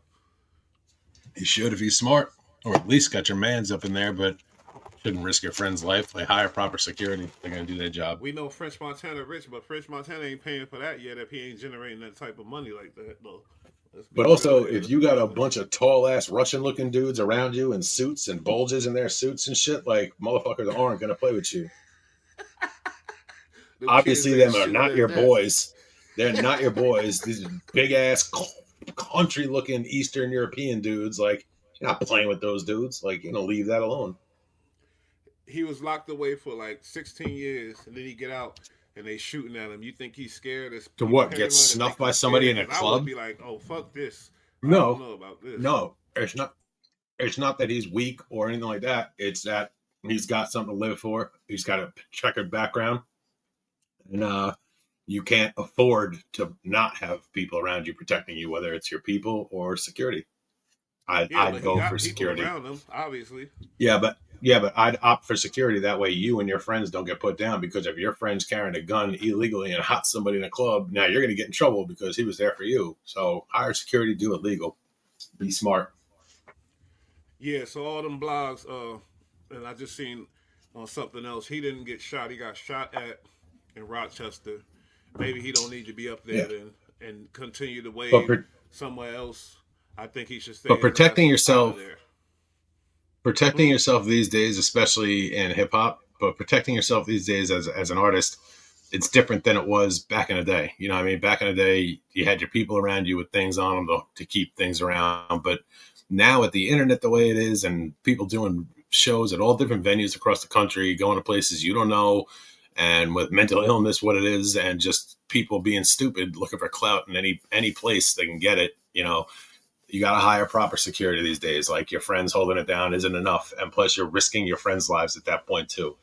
He should if he's smart, or at least got your mans up in there, but shouldn't risk your friend's life. They hire proper security. They're gonna do their job. We know French Montana rich, but French Montana ain't paying for that yet if he ain't generating that type of money like that, though. But also, if you got a bunch of tall ass Russian looking dudes around you in suits and bulges in their suits and shit, like, motherfuckers aren't gonna play with you. Obviously, them are not your boys. They're not your boys. These big ass country looking Eastern European dudes, like, you're not playing with those dudes. Like, you're gonna leave that alone. He was locked away for like 16 years, and then he get out, and they shooting at him. You think he's scared? To what? Get snuffed by somebody in a club? I would be like, oh, fuck this. No, I don't know about this. No, it's not. It's not that he's weak or anything like that. It's that he's got something to live for. He's got a checkered background, and you can't afford to not have people around you protecting you, whether it's your people or security. I'd go for security. Around him, obviously. Yeah, but I'd opt for security. That way you and your friends don't get put down, because if your friend's carrying a gun illegally and hot somebody in a club, now you're going to get in trouble because he was there for you. So hire security, do it legal. Be smart. Yeah, so all them blogs, and I just seen on something else, he didn't get shot. He got shot at in Rochester. Maybe he don't need to be up there then and continue to wave somewhere else. I think he should stay. But protecting yourself these days, especially in hip hop, but protecting yourself these days as an artist, it's different than it was back in the day. You know what I mean? Back in the day, you had your people around you with things on them to keep things around. But now with the internet the way it is and people doing shows at all different venues across the country, going to places you don't know, and with mental illness, what it is, and just people being stupid, looking for clout in any place they can get it, you know, you got to hire proper security these days. Like your friends holding it down isn't enough. And plus you're risking your friends' lives at that point too.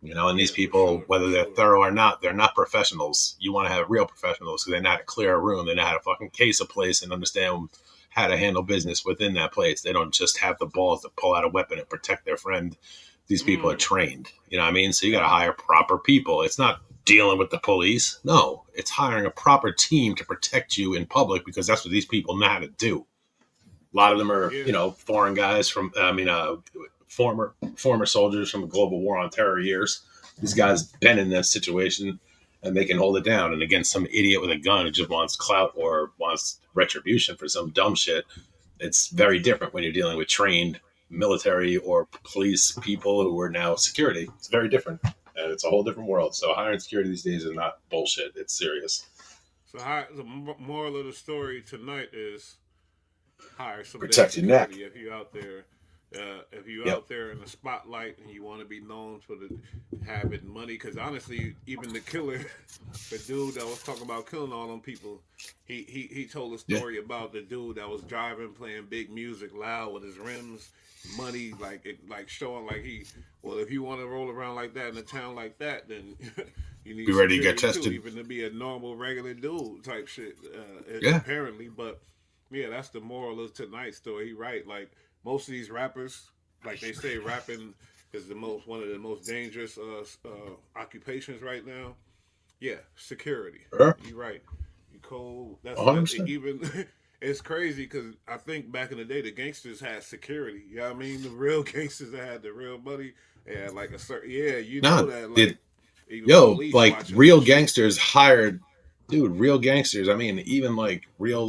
You know, and these people, whether they're thorough or not, they're not professionals. You want to have real professionals because they know how to clear a room. They know how to fucking case a place and understand how to handle business within that place. They don't just have the balls to pull out a weapon and protect their friend. These people are trained. You know what I mean? So you got to hire proper people. It's not dealing with the police. No, it's hiring a proper team to protect you in public because that's what these people know how to do. A lot of them are, you know, foreign guys from, former soldiers from the global war on terror years. These guys been in that situation and they can hold it down. And against some idiot with a gun who just wants clout or wants retribution for some dumb shit, it's very different when you're dealing with trained military or police people who are now security. It's very different. And it's a whole different world. So hiring security these days is not bullshit. It's serious. So the moral of the story tonight is hire some protect your neck. If you're out there, out there in the spotlight and you want to be known for the having money, because honestly, even the killer, the dude that was talking about killing all them people, he told a story about the dude that was driving, playing big music loud with his rims, money, like showing like if you want to roll around like that in a town like that, then you need be ready to get tested, too, even to be a normal regular dude type shit. Apparently, but. Yeah, that's the moral of tonight's story. He right, like most of these rappers, like they say, rapping is one of the most dangerous occupations right now. Yeah, security. You're right. You cold. That's even. It's crazy because I think back in the day the gangsters had security. You know what I mean? The real gangsters that had the real money and like a certain. Yeah, you know that. Like, real gangsters hired. Dude, real gangsters. I mean, even like real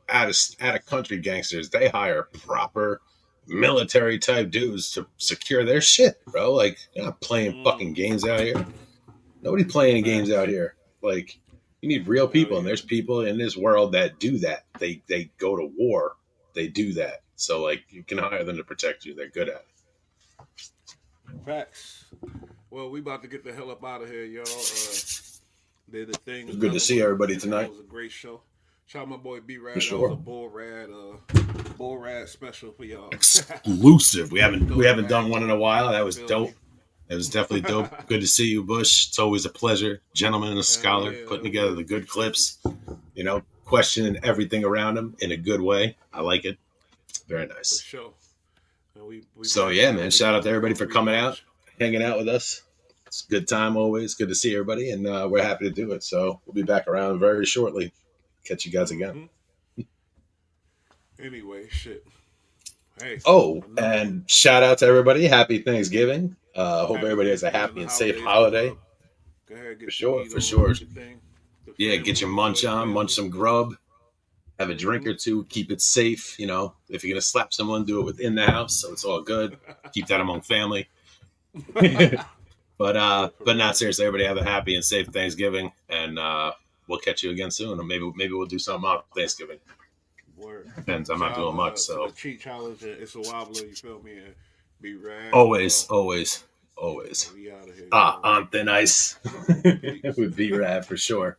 out of country gangsters, they hire proper military type dudes to secure their shit, bro. Like, you're not playing fucking games out here. Nobody playing games out here. Like, you need real people, and there's people in this world that do that. They go to war. They do that. So like, you can hire them to protect you. They're good at it. Facts. Well, we about to get the hell up out of here, y'all. Did the thing. It was good to see everybody tonight. It was a great show. Shout out my boy B Rad. Sure. That was a bull rad special for y'all. Exclusive. We haven't done one in a while. That was dope. It was definitely dope. Good to see you, Bush. It's always a pleasure. Gentleman and a scholar, putting together the good clips. You know, questioning everything around him in a good way. I like it. Very nice. For sure. So yeah, man. Shout out to everybody for coming out, hanging out with us. It's a good time always. Good to see everybody, and we're happy to do it. So we'll be back around very shortly. Catch you guys again. Anyway, shit. Hey. Oh, and shout out to everybody. Happy Thanksgiving. Hope everybody has a happy and safe holiday. Go ahead, for sure. Yeah, get your munch on, munch some grub, have a drink or two, keep it safe. You know, if you're gonna slap someone, do it within the house, so it's all good. Keep that among family. But not seriously. Everybody have a happy and safe Thanksgiving, and we'll catch you again soon. Or maybe we'll do something on Thanksgiving. Word. Depends. I'm not doing much, so. The cheat challenge. It's a wobbler. You feel me? And be rad. Always. We out of here. On thin ice with B Rad for sure.